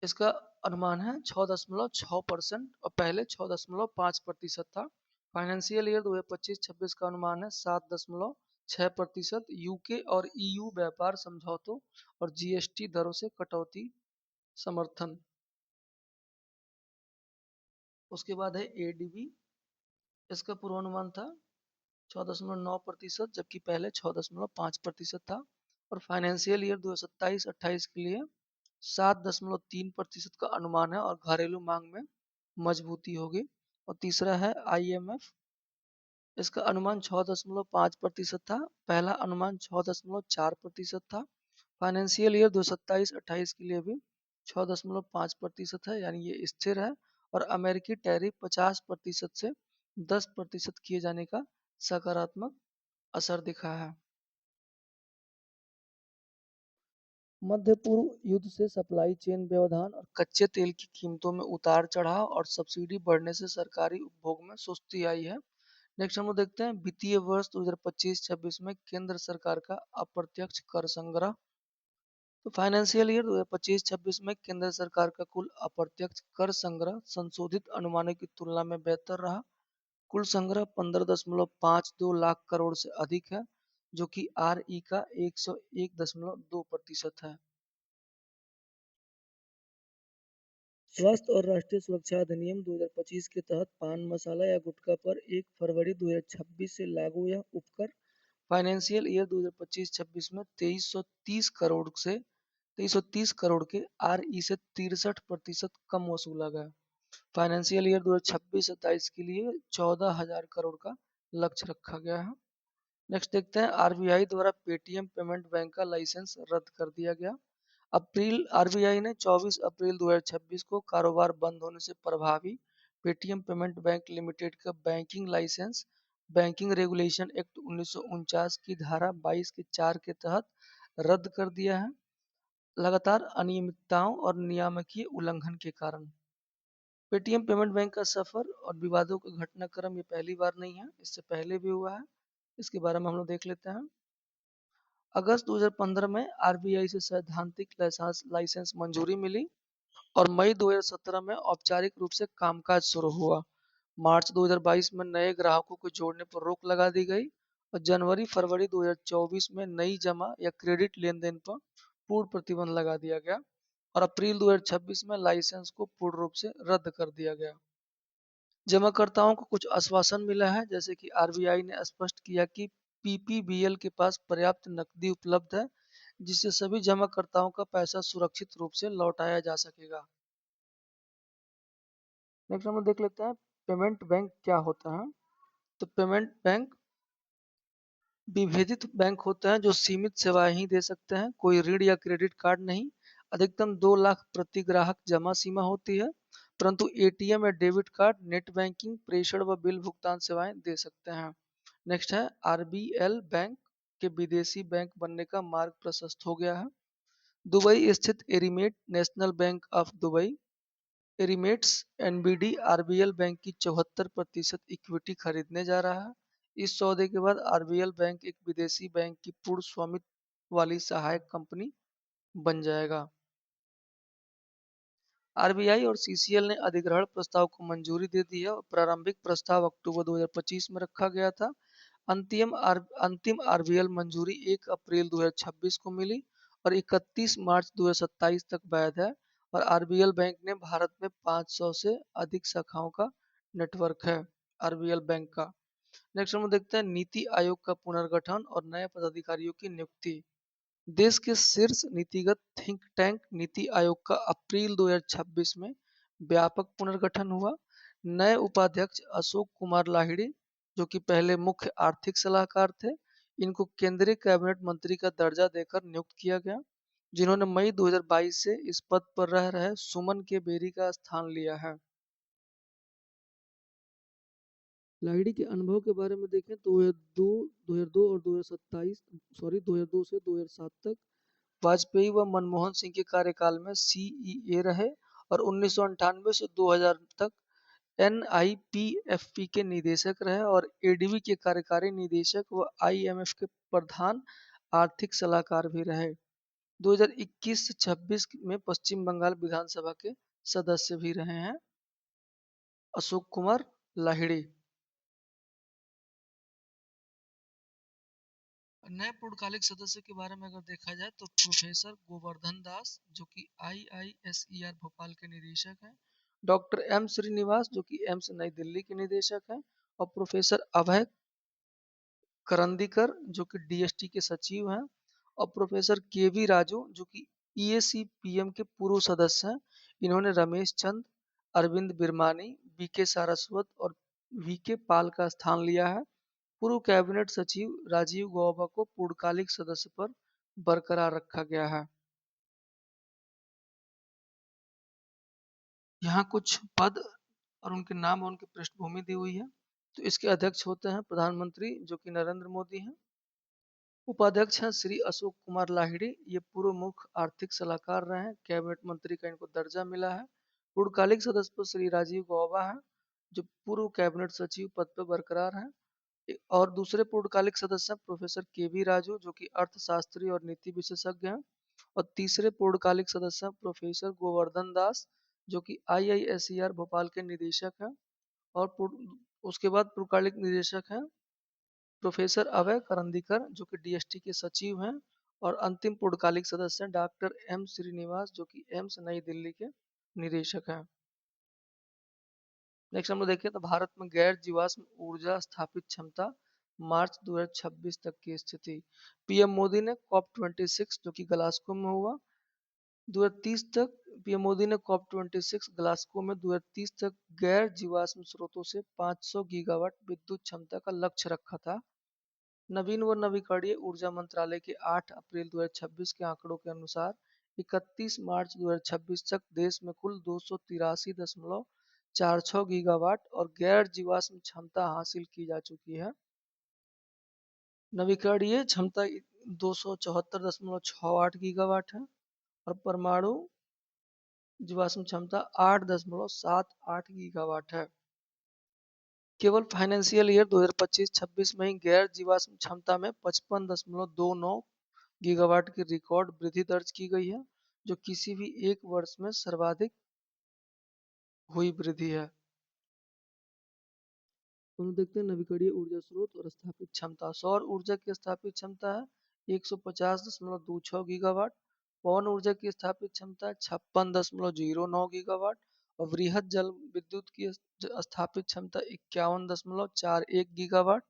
इसका अनुमान है 6.6% और पहले 6.5% था। फाइनेंशियल ईयर 2025-26 का अनुमान है 7.6%। यूके और ईयू व्यापार समझौतों और जीएसटी दरों से कटौती समर्थन। उसके बाद है एडीबी, इसका पूर्वानुमान था 6.9%, जबकि पहले 6.5% था। और फाइनेंशियल ईयर 2027-28 के लिए 7.3% का अनुमान है और घरेलू मांग में मजबूती होगी। और तीसरा है आईएमएफ, इसका अनुमान 6.5% था, पहला अनुमान 6.4% था। फाइनेंशियल ईयर 2027-28 के लिए भी 6.5% है, यानी ये स्थिर है। और अमेरिकी टैरिफ 50% से 10% किए जाने का सकारात्मक असर दिखा है। मध्य पूर्व युद्ध से सप्लाई चेन व्यवधान और कच्चे तेल की कीमतों में उतार चढ़ाव और सब्सिडी बढ़ने से सरकारी उपभोग में सुस्ती आई है। नेक्स्ट हम लोग देखते हैं वित्तीय वर्ष 2025-26 में केंद्र सरकार का अप्रत्यक्ष कर संग्रह। तो फाइनेंशियल ईयर 2025-26 में केंद्र सरकार का कुल अप्रत्यक्ष कर संग्रह संशोधित अनुमानों की तुलना में बेहतर रहा। कुल संग्रह 15.52 लाख करोड़ से अधिक है, जो कि आरई का 101.2% है। स्वास्थ्य और राष्ट्रीय सुरक्षा अधिनियम 2025 के तहत पान मसाला या गुटखा पर 1 फरवरी 2026 से लागू यह उपकर फाइनेंशियल ईयर 2025-26 में 2330 करोड़ के आरई से 63% कम वसूला गया। फाइनेंशियल ईयर 2026-27 के लिए 14,000 करोड़ का लक्ष्य रखा गया है। नेक्स्ट देखते हैं आरबीआई द्वारा पेटीएम पेमेंट बैंक का लाइसेंस रद्द कर दिया गया। आरबीआई ने 24 अप्रैल 2026 को कारोबार बंद होने से प्रभावी पेटीएम पेमेंट बैंक लिमिटेड का banking licence banking regulation act 1949 की धारा 22 के 4 के तहत रद्द कर दिया है, लगातार अनियमितताओं और नियामकीय उल्लंघन के कारण। पेटीएम पेमेंट बैंक का सफर और विवादों का घटनाक्रम ये पहली बार नहीं है, इससे पहले भी हुआ है। इसके बारे में हम लोग देख लेते हैं। अगस्त 2015 में आरबीआई से सैद्धांतिक लाइसेंस मंजूरी मिली और मई 2017 में औपचारिक रूप से कामकाज शुरू हुआ। मार्च 2022 में नए ग्राहकों को जोड़ने पर रोक लगा दी गई और जनवरी-फरवरी 2024 में नई जमा या क्रेडिट लेनदेन पर पूर्ण प्रतिबंध लगा दिया गया और अप्रैल 2026 में लाइसेंस को पूर्ण रूप से रद्द कर दिया गया। जमाकर्ताओं को कुछ आश्वासन मिला है, जैसे कि आरबीआई ने स्पष्ट किया कि पीपीबीएल के पास पर्याप्त नकदी उपलब्ध है, जिससे सभी जमाकर्ताओं का पैसा सुरक्षित रूप से लौटाया जा सकेगा। नेक्स्ट हम लोग देख लेते हैं पेमेंट बैंक क्या होता है। तो पेमेंट बैंक विभेदित बैंक होते हैं जो सीमित सेवाएं ही दे सकते हैं, कोई ऋण या क्रेडिट कार्ड नहीं। अधिकतम 2 लाख प्रति ग्राहक जमा सीमा होती है, परंतु एटीएम या डेबिट कार्ड, नेट बैंकिंग, प्रेषण व बिल भुगतान सेवाएं दे सकते हैं। नेक्स्ट है आरबीएल बैंक के विदेशी बैंक बनने का मार्ग प्रशस्त हो गया है। दुबई स्थित एरिमेट national bank of Dubai Emirates NBD RBL bank की 74% इक्विटी खरीदने जा रहा है। इस सौदे के बाद आरबीएल बैंक एक विदेशी बैंक की पूर्ण स्वामित्व वाली सहायक कंपनी बन जाएगा। आरबीआई और सीसीएल ने अधिग्रहण प्रस्ताव को मंजूरी दे दी है और प्रारंभिक प्रस्ताव अक्टूबर 2025 में रखा गया था। अंतिम आरबीएल मंजूरी 1 अप्रैल 2026 को मिली और 31 मार्च 2027 तक वैध है और आरबीएल बैंक ने भारत में 500 से अधिक शाखाओं का नेटवर्क है आरबीएल बैंक का। नेक्स्ट हम देखते हैं नीति आयोग का पुनर्गठन और नए पदाधिकारियों की नियुक्ति। देश के शीर्ष नीतिगत थिंक टैंक नीति आयोग का अप्रैल 2026 में व्यापक पुनर्गठन हुआ। नए उपाध्यक्ष अशोक कुमार लाहिड़ी, जो कि पहले मुख्य आर्थिक सलाहकार थे, इनको केंद्रीय कैबिनेट मंत्री का दर्जा देकर नियुक्त किया गया, जिन्होंने मई 2022 से इस पद पर रह रहे सुमन के बेरी का स्थान लिया है। लाहिड़ी के अनुभव के बारे में देखें तो 2002 और 2027 2002 से 2007 तक वाजपेयी व मनमोहन सिंह के कार्यकाल में सीईए रहे और 1998 से 2000 तक एनआईपीएफपी के निदेशक रहे और एडीबी के कार्यकारी निदेशक व आईएमएफ के प्रधान आर्थिक सलाहकार भी रहे। 2021 से 26 में पश्चिम बंगाल विधानसभा के सदस्य भी रहे हैं अशोक कुमार लाहिड़ी। नए पूर्णकालिक सदस्य के बारे में अगर देखा जाए तो प्रोफेसर गोवर्धन दास, जो कि आईआईएसईआर भोपाल के निदेशक हैं, डॉक्टर एम श्रीनिवास, जो कि एम्स नई दिल्ली के निदेशक हैं, और प्रोफेसर अभय करंदीकर, जो कि डीएसटी के सचिव हैं, और प्रोफेसर के वी राजू, जो कि ईएसीपीएम के पूर्व सदस्य हैं। इन्होंने रमेश चंद, अरविंद बिरमानी, बीके सारस्वत और वीके पाल का स्थान लिया है। पूर्व कैबिनेट सचिव राजीव गौबा को पूर्णकालिक सदस्य पर बरकरार रखा गया है। यहाँ कुछ पद और उनके नाम और उनकी पृष्ठभूमि दी हुई है। तो इसके अध्यक्ष होते हैं प्रधानमंत्री, जो कि नरेंद्र मोदी हैं। उपाध्यक्ष हैं श्री अशोक कुमार लाहिड़ी, ये पूर्व मुख्य आर्थिक सलाहकार रहे हैं, कैबिनेट मंत्री का इनको दर्जा मिला है। पूर्णकालिक सदस्य पर श्री राजीव गौबा हैं, जो पूर्व कैबिनेट सचिव पद पर बरकरार हैं। और दूसरे पूर्णकालिक सदस्य हैं प्रोफेसर के वी राजू, जो कि अर्थशास्त्री और नीति विशेषज्ञ हैं। और तीसरे पूर्णकालिक सदस्य हैं प्रोफेसर गोवर्धन दास, जो कि आईआईएसईआर भोपाल के निदेशक हैं। और उसके बाद पूर्णकालिक निदेशक हैं प्रोफेसर अभय करंदीकर, जो कि डीएसटी के सचिव हैं। और अंतिम पूर्णकालिक सदस्य हैं डॉक्टर एम श्रीनिवास, जो कि एम्स नई दिल्ली के निदेशक हैं। नेक्स्ट हम लोग देखें तो भारत में गैर जीवाश्म ऊर्जा स्थापित क्षमता मार्च 2026 तक की स्थिति। पीएम मोदी ने कॉप 26, जो कि ग्लासगो में हुआ, 2030 तक पीएम मोदी ने कॉप 26 ग्लासगो में 2030 तक गैर जीवाश्म स्रोतों से 500 गीगावाट विद्युत क्षमता का लक्ष्य रखा था। नवीन व नवीकरणीय ऊर्जा मंत्रालय के 8 अप्रैल 2026 के आंकड़ों के अनुसार 31 मार्च 2026 तक देश में कुल 283.46 गीगावाट और गैर जीवाश्म क्षमता हासिल की जा चुकी है। नवीकरणीय क्षमता 274.68 गीगावाट है और परमाणु जीवाश्म क्षमता 8.78 गीगावाट है। केवल फाइनेंशियल ईयर 2025-26 में ही गैर जीवाश्म क्षमता में 55.29 गीगावाट की रिकॉर्ड वृद्धि दर्ज की गई है, जो किसी भी एक वर्ष में सर्वाधिक हुई वृद्धि है। हम देखते हैं नवीकरणीय ऊर्जा स्रोत और स्थापित क्षमता। सौर ऊर्जा की स्थापित क्षमता है 150.26 गीगावाट। पवन ऊर्जा की स्थापित क्षमता है 56.09 गीगावाट। और वृहद जल विद्युत की स्थापित क्षमता 51.41 गीगावाट।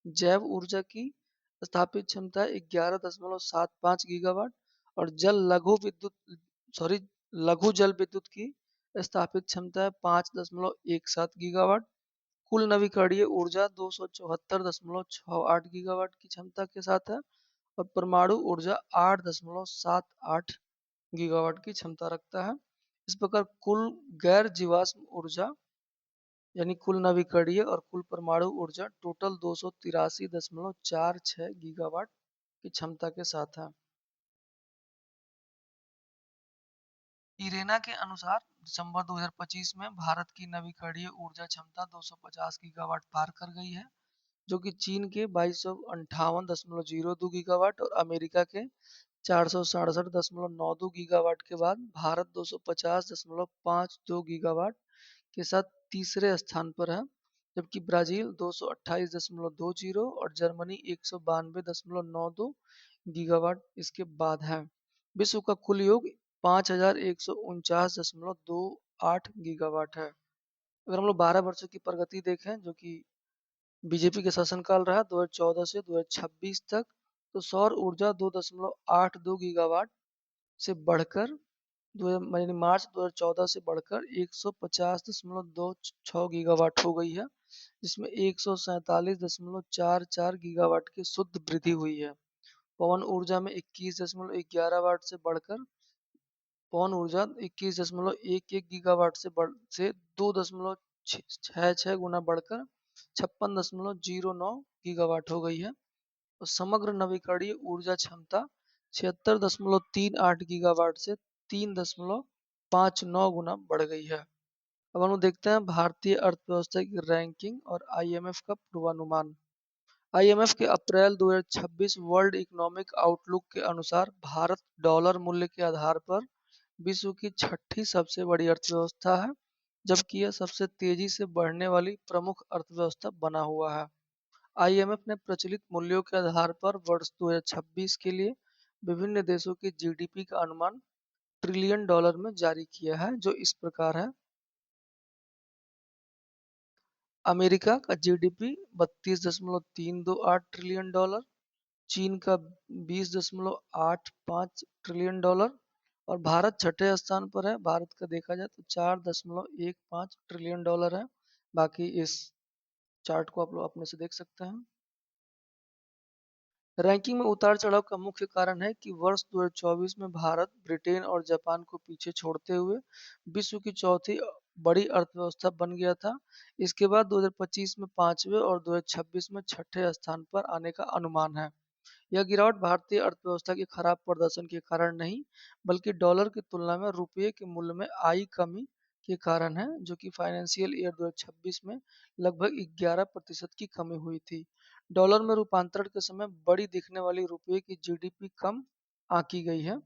जैव ऊर्जा की स्थापित क्षमता 11.75 गीगावाट। और लघु जल विद्युत की स्थापित क्षमता है 5.17 गीगावाट। कुल नवीकरणीय ऊर्जा 274.68 गीगावाट की क्षमता के साथ है। और परमाणु ऊर्जा 8.78 गीगावाट की क्षमता रखता है। इस प्रकार कुल गैर जीवाश्म ऊर्जा यानी कुल नवीकरणीय और कुल परमाणु ऊर्जा टोटल 283.46 गीगावाट की क्षमता के साथ है। इरेना के अनुसार दिसंबर 2025 में भारत की नवीकरणीय ऊर्जा क्षमता 250 गीगावाट पार कर गई है, जो कि चीन के 2258.02 गीगावाट और अमेरिका के 467.92 गीगावाट के बाद भारत 250.52 गीगावाट के साथ तीसरे स्थान पर है, जबकि ब्राजील 228.20 और जर्मनी 192.92 गीगावाट इसके बाद है। विश्व का कुल योग 5149.28 गीगावाट है। अगर हम लोग 12 वर्षों की प्रगति देखें, जो कि बीजेपी के शासनकाल रहा 2014 से 2026 तक, तो सौर ऊर्जा 2.82 गीगावाट से बढ़कर मार्च 2014 से बढ़कर 150.26 गीगावाट हो गई है, जिसमें 147.44 गीगावाट की शुद्ध वृद्धि हुई है। पवन ऊर्जा में 21.11 वाट से बढ़कर पवन ऊर्जा 21.11 गीगावाट से 2.66 गुना बढ़कर 56.09 गीगावाट हो गई है। और समग्र नवीकरणीय ऊर्जा क्षमता 76.38 गीगावाट से 3.59 गुना बढ़ गई है। अब हम लोग देखते हैं भारतीय अर्थव्यवस्था की रैंकिंग और आईएमएफ का पूर्वानुमान। आईएमएफ के अप्रैल 2026 वर्ल्ड इकोनॉमिक आउटलुक के अनुसार भारत डॉलर मूल्य के आधार पर विश्व की छठी सबसे बड़ी अर्थव्यवस्था है, जबकि यह सबसे तेजी से बढ़ने वाली प्रमुख अर्थव्यवस्था बना हुआ है। आईएमएफ ने प्रचलित मूल्यों के आधार पर वर्ष 2026 के लिए विभिन्न देशों के जीडीपी का अनुमान ट्रिलियन डॉलर में जारी किया है, जो इस प्रकार है। अमेरिका का जीडीपी 32.328 ट्रिलियन डॉलर, चीन का 20.85 ट्रिलियन डॉलर और भारत छठे स्थान पर है। भारत का देखा जाए तो 4.15 ट्रिलियन डॉलर है। बाकी इस चार्ट को आप लोग अपने से देख सकते हैं। रैंकिंग में उतार चढ़ाव का मुख्य कारण है कि वर्ष 2024 में भारत ब्रिटेन और जापान को पीछे छोड़ते हुए विश्व की चौथी बड़ी अर्थव्यवस्था बन गया था। इसके बाद 2025 में पांचवें और 2026 में छठे स्थान पर आने का अनुमान है। यह गिरावट भारतीय अर्थव्यवस्था के खराब प्रदर्शन के कारण नहीं, बल्कि डॉलर की तुलना में रुपये के मूल्य में आई कमी के कारण है, जो कि फाइनेंशियल ईयर 2026 में लगभग 11% की कमी हुई थी। डॉलर में रूपांतरण के समय बड़ी दिखने वाली रुपये की जीडीपी कम आंकी गई है।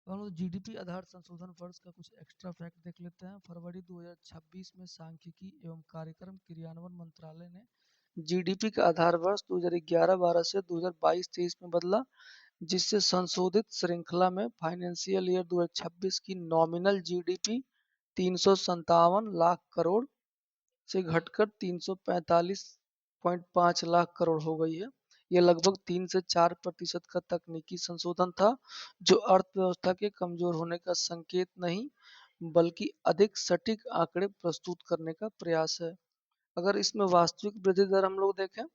हम लोग जीडीपी आधार संशोधन वर्ष का कुछ एक्स्ट्रा फैक्ट देख लेते हैं। फरवरी 2026 में सांख्यिकी एवं कार्यक्रम क्रियान्वयन मंत्रालय ने जीडीपी का आधार वर्ष 2011-12 से 2022-23 में बदला, जिससे संशोधित श्रृंखला में फाइनेंशियल ईयर 2026 की नॉमिनल जीडीपी 357 लाख करोड़ से घटकर 345.5 लाख करोड़ हो गई है। यह लगभग 3 से 4% का तकनीकी संशोधन था, जो अर्थव्यवस्था के कमजोर होने का संकेत नहीं, बल्कि अधिक सटीक आंकड़े प्रस्तुत करने का प्रयास है। अगर इसमें वास्तविक वृद्धि दर हम लोग देखें,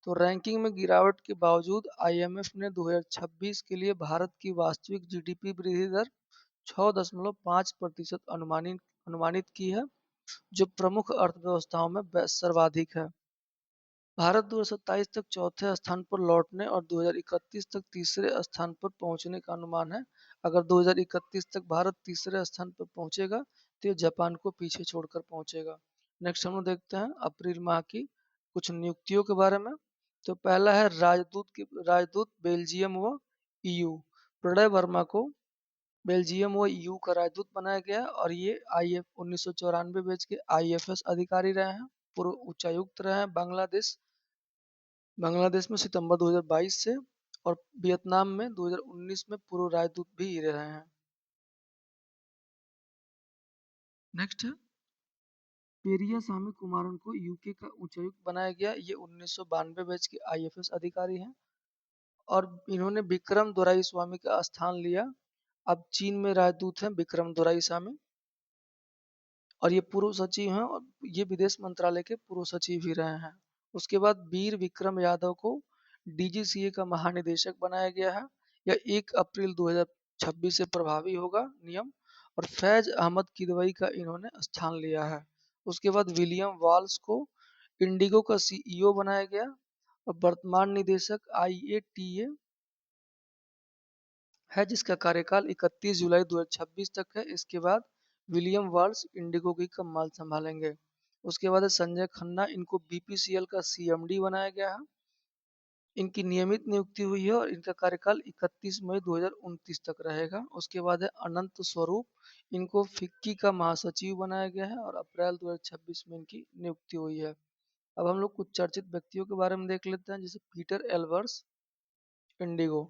तो रैंकिंग में गिरावट के बावजूद आईएमएफ ने 2026 के लिए भारत की वास्तविक जीडीपी वृद्धि दर 6.5% अनुमानित की है, जो प्रमुख अर्थव्यवस्थाओं में सर्वाधिक है। भारत 2027 तक चौथे स्थान पर लौटने और 2031 तक तीसरे स्थान पर पहुंचने का अनुमान है। अगर 2031 तक भारत तीसरे स्थान पर पहुंचेगा तो ये जापान को पीछे छोड़कर पहुंचेगा। नेक्स्ट हम लोग देखते हैं अप्रैल माह की कुछ नियुक्तियों के बारे में। तो पहला है राजदूत बेल्जियम व ईयू। प्रणय वर्मा को बेल्जियम व ईयू का राजदूत बनाया गया और ये IF 1994 बैच के IFS अधिकारी रहे हैं। पूर्व उच्चायुक्त रहे हैं बांग्लादेश में सितंबर 2022 से, और वियतनाम में 2019 में पूर्व राजदूत भी रहे हैं। नेक्स्ट है पेरिया स्वामी कुमारन को यूके का उच्चायुक्त बनाया गया। ये 1992 बैच के IFS अधिकारी हैं और इन्होंने विक्रम दोराईस्वामी का स्थान लिया। अब चीन में राजदूत हैं विक्रम दोराईस्वामी, और ये पूर्व सचिव हैं और ये विदेश मंत्रालय के पूर्व सचिव भी रहे हैं। उसके बाद वीर विक्रम यादव को DGCA का महानिदेशक बनाया गया है। यह 1 अप्रैल 2026 से प्रभावी होगा नियम। और फैज अहमद किदवई का इन्होंने स्थान लिया है। उसके बाद विलियम वॉल्स को इंडिगो का CEO बनाया गया और वर्तमान निदेशक IATA है, जिसका कार्यकाल 31 जुलाई 2026 तक है। इसके बाद विलियम वॉल्स इंडिगो की कमान संभालेंगे। उसके बाद संजय खन्ना, इनको BPCL का CMD बनाया गया है। इनकी नियमित नियुक्ति हुई है और इनका कार्यकाल 31 मई 2029 तक रहेगा। उसके बाद है अनंत स्वरूप, इनको फिक्की का महासचिव बनाया गया है और अप्रैल 2026 में इनकी नियुक्ति हुई है। अब हम लोग कुछ चर्चित व्यक्तियों के बारे में देख लेते हैं, जैसे Peter Elbers. Indigo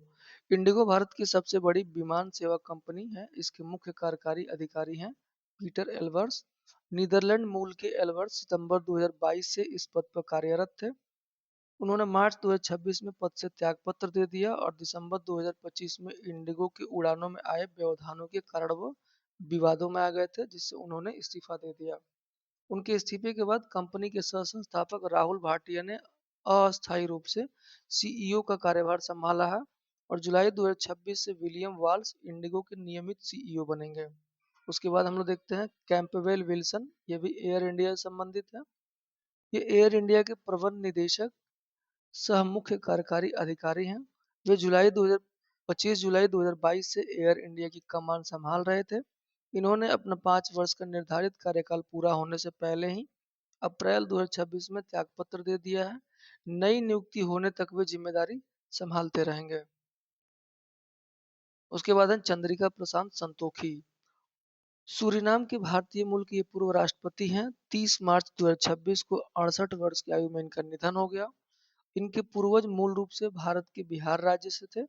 Indigo Bharat की सबसे बड़ी विमान सेवा कंपनी है। इसके मुख्य कार्यकारी अधिकारी हैं पीटर एल्बर्स। नीदरलैंड मूल के एल्बर्स सितंबर 2022 से इस पद पर कार्यरत थे। उन्होंने मार्च 2026 में पद से त्यागपत्र दे दिया और दिसंबर 2025 में इंडिगो की उड़ानों में आए व्यवधानों के कारण वो विवादों में आ गए थे, जिससे उन्होंने इस्तीफा दे दिया। उनके इस्तीफे के बाद कंपनी के सह संस्थापक राहुल भाटिया ने अस्थायी रूप से CEO का कार्यभार संभाला है और जुलाई 2026 से विलियम वॉल्स इंडिगो के नियमित CEO बनेंगे। उसके बाद हम लोग देखते हैं कैंपबेल विल्सन, ये भी एयर इंडिया से संबंधित है। ये एयर इंडिया के प्रबंध निदेशक सह मुख्य कार्यकारी अधिकारी हैं। वे 25 जुलाई 2022 से एयर इंडिया की कमान संभाल रहे थे। इन्होंने अपना 5 वर्ष का निर्धारित कार्यकाल पूरा होने से पहले ही अप्रैल 2026 में त्यागपत्र दे दिया है। नई नियुक्ति होने तक वे जिम्मेदारी संभालते रहेंगे। उसके बाद है चंद्रिका प्रसाद संतोखी। सूरीनाम के भारतीय मूल के ये पूर्व राष्ट्रपति हैं। 30 मार्च 2026 को 68 वर्ष की आयु में इनका निधन हो गया। इनके पूर्वज मूल रूप से भारत के बिहार राज्य से थे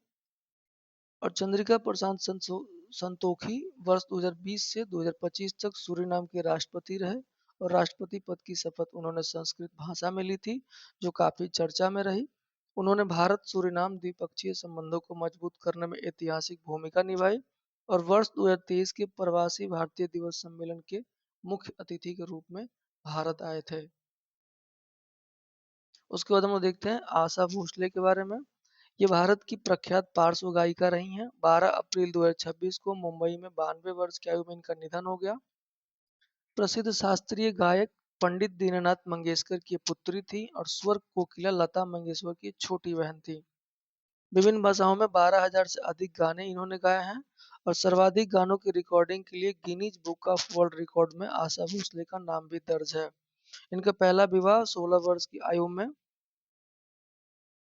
और चंद्रिका प्रसाद संतोखी वर्ष 2020 से 2025 तक सूरीनाम के राष्ट्रपति रहे और राष्ट्रपति पद की शपथ उन्होंने संस्कृत भाषा में ली थी, जो काफी चर्चा में रही। उन्होंने भारत सूरीनाम द्विपक्षीय संबंधों को मजबूत करने में ऐतिहासिक भूमिका निभाई और वर्ष 2023 के प्रवासी भारतीय दिवस सम्मेलन के मुख्य अतिथि के रूप में भारत आए थे। उसके बाद हम लोग देखते हैं आशा भोसले के बारे में। ये भारत की प्रख्यात पार्श्व गायिका रही हैं। 12 अप्रैल 2026 को मुंबई में 92 वर्ष की आयु में इनका निधन हो गया। प्रसिद्ध शास्त्रीय गायक पंडित दीननाथ मंगेशकर की पुत्री थी और स्वर कोकिला लता मंगेशकर की छोटी बहन थी। विभिन्न भाषाओं में 12,000 से अधिक गाने इन्होंने गाए हैं और सर्वाधिक गानों की रिकॉर्डिंग के लिए Guinness book of world record में आशा भोसले का नाम भी दर्ज है। इनका पहला विवाह 16 वर्ष की आयु में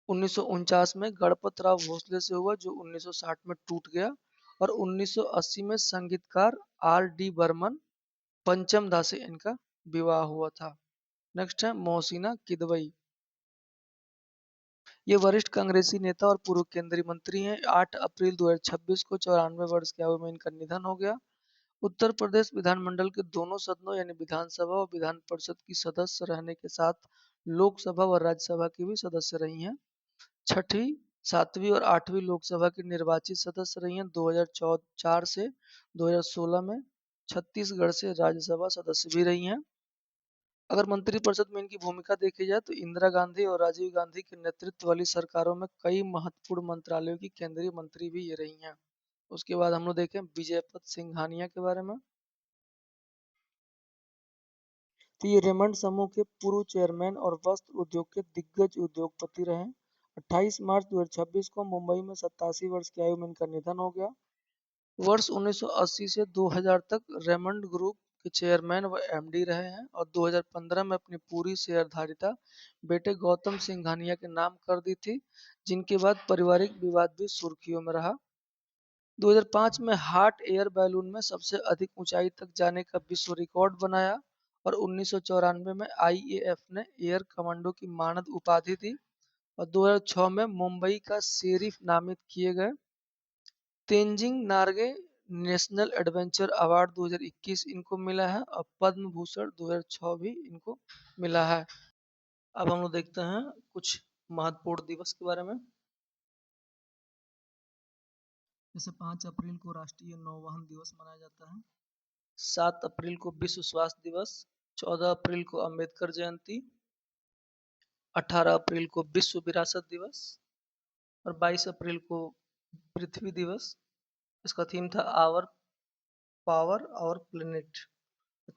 1949 में गणपत राव भोसले से हुआ, जो 1960 में टूट गया और 1980 में संगीतकार R.D. बर्मन पंचम दा से इनका विवाह हुआ था। नेक्स्ट है मोहसिना किदवई। ये वरिष्ठ कांग्रेसी नेता और पूर्व केंद्रीय मंत्री हैं। 8 अप्रैल 2026 को 94 वर्ष की आयु में इनका निधन हो गया। उत्तर प्रदेश विधानमंडल के दोनों सदनों यानी विधानसभा और विधान परिषद की सदस्य रहने के साथ लोकसभा और राज्यसभा की भी सदस्य रही हैं। छठी, सातवीं और आठवीं लोकसभा की निर्वाचित सदस्य रही हैं। 2004 से 2016 में छत्तीसगढ़ से राज्यसभा सदस्य भी रही हैं। अगर मंत्रिपरिषद में इनकी भूमिका देखी जाए तो इंदिरा गांधी और राजीव गांधी के नेतृत्व वाली सरकारों में कई महत्वपूर्ण मंत्रालयों की केंद्रीय मंत्री भी ये रही हैं। उसके बाद हम लोग देखें विजयपत सिंघानिया के बारे में। पी रेमंड समूह के पूर्व चेयरमैन और वस्त्र उद्योग के दिग्गज उद्योगपति रहे। 28 मार्च 2026 को मुंबई में 87 वर्ष की आयु में इनका निधन हो गया। वर्ष 1980 से 2000 तक रेमंड ग्रुप के चेयरमैन व एमडी रहे हैं और 2015 में अपनी पूरी शेयरधारिता बेटे गौतम सिंघानिया के नाम कर दी थी, जिनके बाद पारिवारिक विवाद भी सुर्खियों में रहा। 2005 में हॉट एयर बैलून में सबसे अधिक ऊंचाई तक जाने का विश्व रिकॉर्ड बनाया और 1994 में आईएएफ ने एयर कमांडो की मानद उपाधि दी और 2006 में मुंबई का शेरिफ नामित किए गए। Tenzing Norgay national adventure award 2021 इनको मिला है और पद्म भूषण 2006 भी इनको मिला है। अब हम लोग देखते हैं कुछ महत्वपूर्ण दिवस के बारे में। जैसे 5 अप्रैल को राष्ट्रीय नौवहन दिवस मनाया जाता है, 7 अप्रैल को विश्व स्वास्थ्य दिवस, 14 अप्रैल को अंबेडकर जयंती, 18 अप्रैल को विश्व विरासत दिवस और 22 अप्रैल को पृथ्वी दिवस। इसका थीम था आवर पावर आवर प्लेनेट।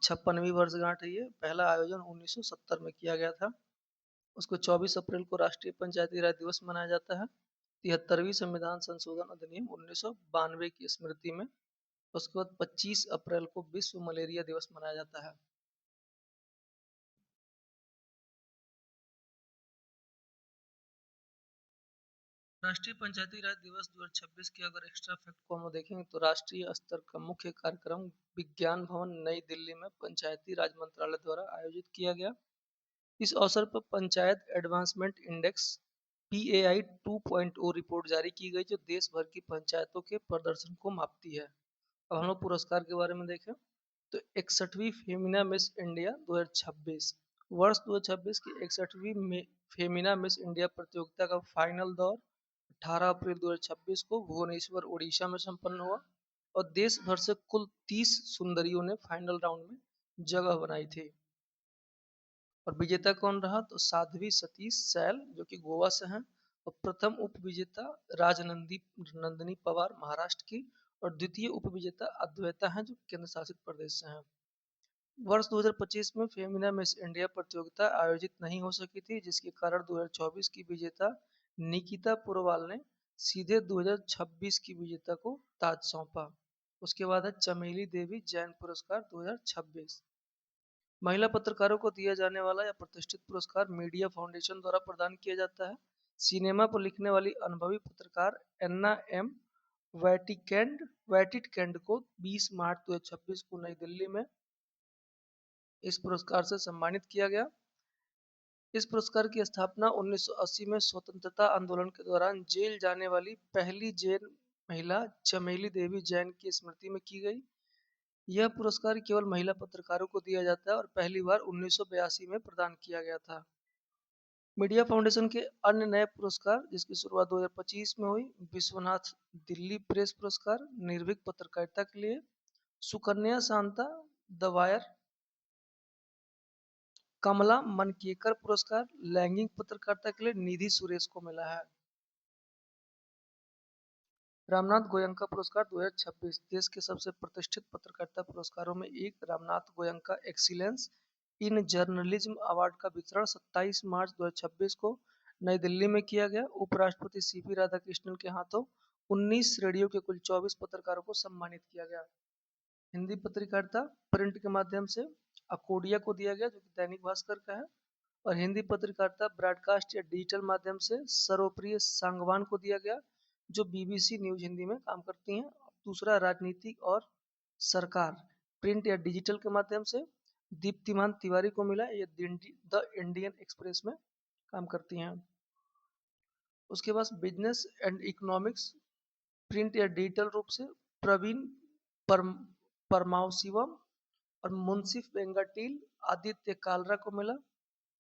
56वीं वर्षगांठ है ये। पहला आयोजन 1970 में किया गया था। उसको 24 अप्रैल को राष्ट्रीय पंचायती राज दिवस मनाया जाता है। 73वीं संविधान संशोधन अधिनियम 1992 की स्मृति में। उसके बाद 25 अप्रैल को विश्व मलेरिया दिवस मनाया जाता है। राष्ट्रीय पंचायती राज दिवस 2026 के अगर एक्स्ट्रा फैक्ट को हम देखेंगे तो राष्ट्रीय स्तर का मुख्य कार्यक्रम विज्ञान भवन नई दिल्ली में पंचायती राज मंत्रालय द्वारा आयोजित किया गया। इस अवसर पर panchayat advancement index PAI 2.0 report जारी की गई, जो देश भर की पंचायतों के प्रदर्शन को मापती है। अब हम लोग पुरस्कार के बारे में देखें तो 61वीं फेमिना मिस इंडिया 2026 वर्ष 2026 की 61वीं फेमिना मिस इंडिया प्रतियोगिता का फाइनल दौर 18 अप्रैल 2026 को भुवनेश्वर ओडिशा में संपन्न हुआ और देश भर से कुल 30 सुंदरियों ने फाइनल राउंड में जगह बनाई थी। और विजेता कौन रहा तो साध्वी सतीश सैल जो कि गोवा से हैं, और प्रथम उपविजेता नंदिनी पवार महाराष्ट्र की, और द्वितीय उपविजेता अद्वैता हैं जो केंद्र शासित प्रदेश से हैं। वर्ष 2025 में फेमिना मिस इंडिया प्रतियोगिता आयोजित नहीं हो सकी थी, जिसके कारण 2024 की विजेता निकिता पुरवाल ने सीधे 2026 की विजेता को ताज सौंपा। उसके बाद है चमेली देवी जैन पुरस्कार 2026। महिला पत्रकारों को दिया जाने वाला यह प्रतिष्ठित पुरस्कार मीडिया फाउंडेशन द्वारा प्रदान किया जाता है। सिनेमा पर लिखने वाली अनुभवी पत्रकार एन्ना एम वैटिटकैंड को 20 मार्च 2026 को नई दिल्ली में इस पुरस्कार से सम्मानित किया गया। इस पुरस्कार की स्थापना 1980 में स्वतंत्रता आंदोलन के दौरान जेल जाने वाली पहली जैन महिला चमेली देवी जैन की स्मृति में की गई। यह पुरस्कार केवल महिला पत्रकारों को दिया जाता है और पहली बार 1982 में प्रदान किया गया था। मीडिया फाउंडेशन के अन्य नए पुरस्कार जिसकी शुरुआत 2025 में हुई, विश्वनाथ दिल्ली प्रेस पुरस्कार निर्भीक पत्रकारिता के लिए, सुकन्या शांता द वायर, कमला मनकेकर पुरस्कार लैंगिक पत्रकारिता के लिए निधि सुरेश को मिला है। रामनाथ गोयंका पुरस्कार 2026 देश के सबसे प्रतिष्ठित पत्रकारिता पुरस्कारों में एक Ramnath Goenka excellence in journalism award का वितरण 27 मार्च 2026 को नई दिल्ली में किया गया। उपराष्ट्रपति सीपी राधाकृष्णन के हाथों 19 श्रेणियों के कुल 24 पत्रकारों को सम्मानित किया गया। हिंदी पत्रकारिता प्रिंट के माध्यम से अकोडिया को दिया गया जो कि दैनिक भास्कर का है, और हिंदी पत्रकारिता ब्रॉडकास्ट या डिजिटल माध्यम से सर्वप्रिय सांगवान को दिया गया जो BBC न्यूज हिंदी में काम करती हैं। दूसरा राजनीतिक और सरकार प्रिंट या डिजिटल के माध्यम से दीप्तिमान तिवारी को मिला, ये द इंडियन एक्सप्रेस में काम करती हैं। उसके बाद बिजनेस एंड इकोनॉमिक्स प्रिंट या डिजिटल रूप से प्रवीण परमावशिवम और मुंसिफ वेंगटील आदित्य कालरा को मिला।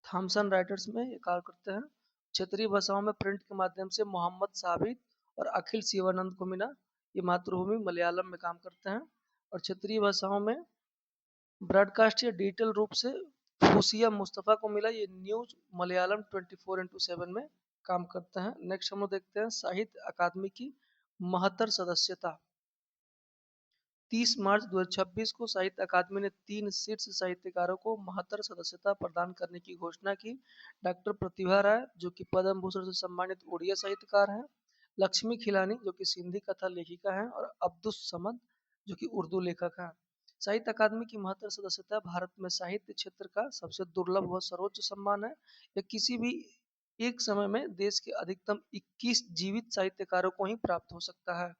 थॉमसन राइटर्स में ये कार्य करते हैं। क्षेत्रीय भाषाओं में प्रिंट के माध्यम से मोहम्मद साबित और अखिल शिवानंद को मिला, ये मातृभूमि मलयालम में काम करते हैं। और क्षेत्रीय भाषाओं में ब्रॉडकास्ट या डिजिटल रूप से फूसिया मुस्तफ़ा को मिला, ये न्यूज मलयालम 24x7 में काम करते हैं। नेक्स्ट हम लोग देखते हैं साहित्य अकादमी की महत्तर सदस्यता। 30 मार्च 2026 को साहित्य अकादमी ने 3 शीर्ष साहित्यकारों को महत्तर सदस्यता प्रदान करने की घोषणा की। डॉक्टर प्रतिभा राय जो कि पद्म भूषण से सम्मानित उड़िया साहित्यकार हैं, लक्ष्मी खिलानी जो कि सिंधी कथा लेखिका हैं, और अब्दुस समद जो कि उर्दू लेखक हैं। साहित्य अकादमी की महत्तर सदस्यता भारत में साहित्य क्षेत्र का सबसे दुर्लभ व सर्वोच्च सम्मान है। यह किसी भी एक समय में देश के अधिकतम 21 जीवित साहित्यकारों को ही प्राप्त हो सकता है।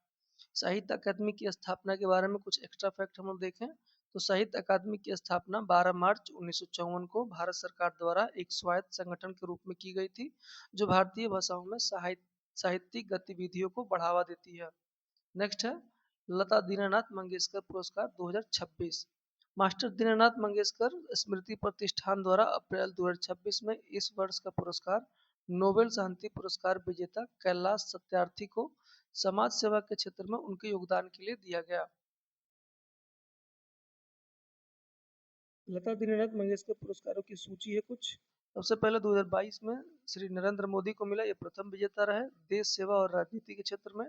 साहित्य अकादमी की स्थापना के बारे में कुछ एक्स्ट्रा फैक्ट हम लोग देखें तो साहित्य अकादमी की स्थापना 12 मार्च 1954 को भारत सरकार द्वारा एक स्वायत्त संगठन के रूप में की गई थी, जो भारतीय भाषाओं में साहित्यिक गतिविधियों को बढ़ावा देती है। नेक्स्ट है लता दीनानाथ मंगेशकर पुरस्कार 2026। मास्टर दीनानाथ मंगेशकर स्मृति प्रतिष्ठान द्वारा अप्रैल 2026 में इस वर्ष का पुरस्कार नोबेल शांति पुरस्कार विजेता कैलाश सत्यार्थी को समाज सेवा के क्षेत्र में उनके योगदान के लिए दिया गया। लता दीनानाथ मंगेशकर पुरस्कारों की सूची है कुछ। सबसे पहले 2022 में श्री नरेंद्र मोदी को मिला, ये प्रथम विजेता रहे देश सेवा और राजनीति के क्षेत्र में।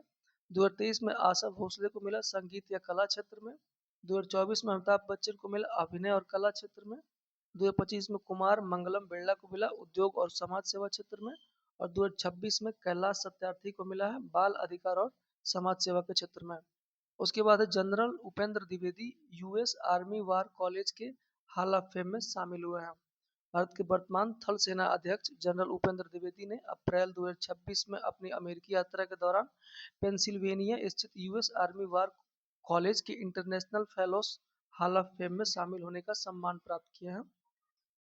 2023 में आशा भोसले को मिला संगीत या कला क्षेत्र में। 2024 में अमिताभ बच्चन को मिला अभिनय और कला क्षेत्र में। 2025 में कुमार मंगलम बिरला को मिला उद्योग और समाज सेवा क्षेत्र में। और 2026 में कैलाश सत्यार्थी को मिला है बाल अधिकार और समाज सेवा के क्षेत्र में। उसके बाद है general Upendra Dwivedi, US army war college के हॉल ऑफ फेम में शामिल हुए हैं। भारत के वर्तमान थल सेना अध्यक्ष जनरल उपेंद्र द्विवेदी ने अप्रैल 2026 में अपनी अमेरिकी यात्रा के दौरान पेंसिल्वेनिया स्थित यूएस आर्मी वार कॉलेज के international fellows hall of fame में शामिल होने का सम्मान प्राप्त किया है।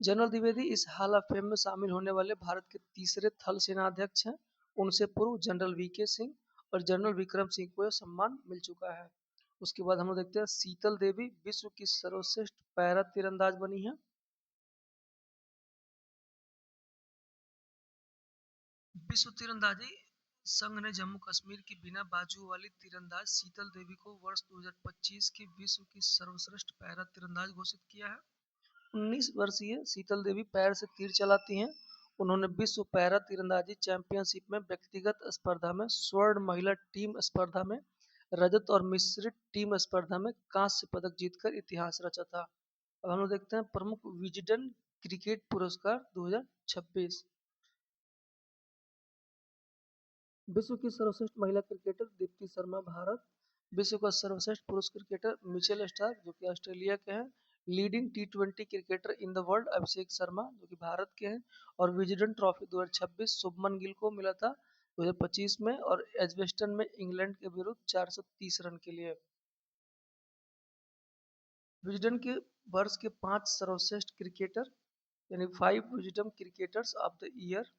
जनरल द्विवेदी इस हॉल ऑफ फेम में शामिल होने वाले भारत के तीसरे थल सेनाध्यक्ष हैं। उनसे पूर्व जनरल वीके सिंह और जनरल विक्रम सिंह को यह सम्मान मिल चुका है। उसके बाद हम लोग देखते हैं शीतल देवी विश्व की सर्वश्रेष्ठ पैरा तीरंदाज बनी है। विश्व तीरंदाजी संघ ने जम्मू कश्मीर की बिना बाजू वाली तीरंदाज शीतल देवी को वर्ष 2025 की विश्व की सर्वश्रेष्ठ पैरा तीरंदाज घोषित किया है। 19 वर्षीय शीतल देवी पैर से तीर चलाती हैं। उन्होंने विश्व पैरा तीरंदाजी चैंपियनशिप में व्यक्तिगत स्पर्धा में स्वर्ण, महिला टीम स्पर्धा में रजत और मिश्रित टीम स्पर्धा में कांस्य पदक जीतकर इतिहास रचा था। अब हम लोग देखते हैं प्रमुख विजडन क्रिकेट पुरस्कार 2026। विश्व की सर्वश्रेष्ठ महिला क्रिकेटर दीप्ति शर्मा भारत। विश्व का सर्वश्रेष्ठ पुरुष क्रिकेटर मिचेल स्टार्क जो कि ऑस्ट्रेलिया के हैं। लीडिंग टी20 cricketer in the world Abhishek Sharma जो कि भारत के हैं। और विजडन ट्रॉफी 2026 शुभमन गिल को मिला था 2025 में और एजबेस्टन में इंग्लैंड के विरुद्ध 430 रन के लिए। विजडन के वर्ष के 5 सर्वश्रेष्ठ क्रिकेटर यानी 5 wisdom cricketers of the year.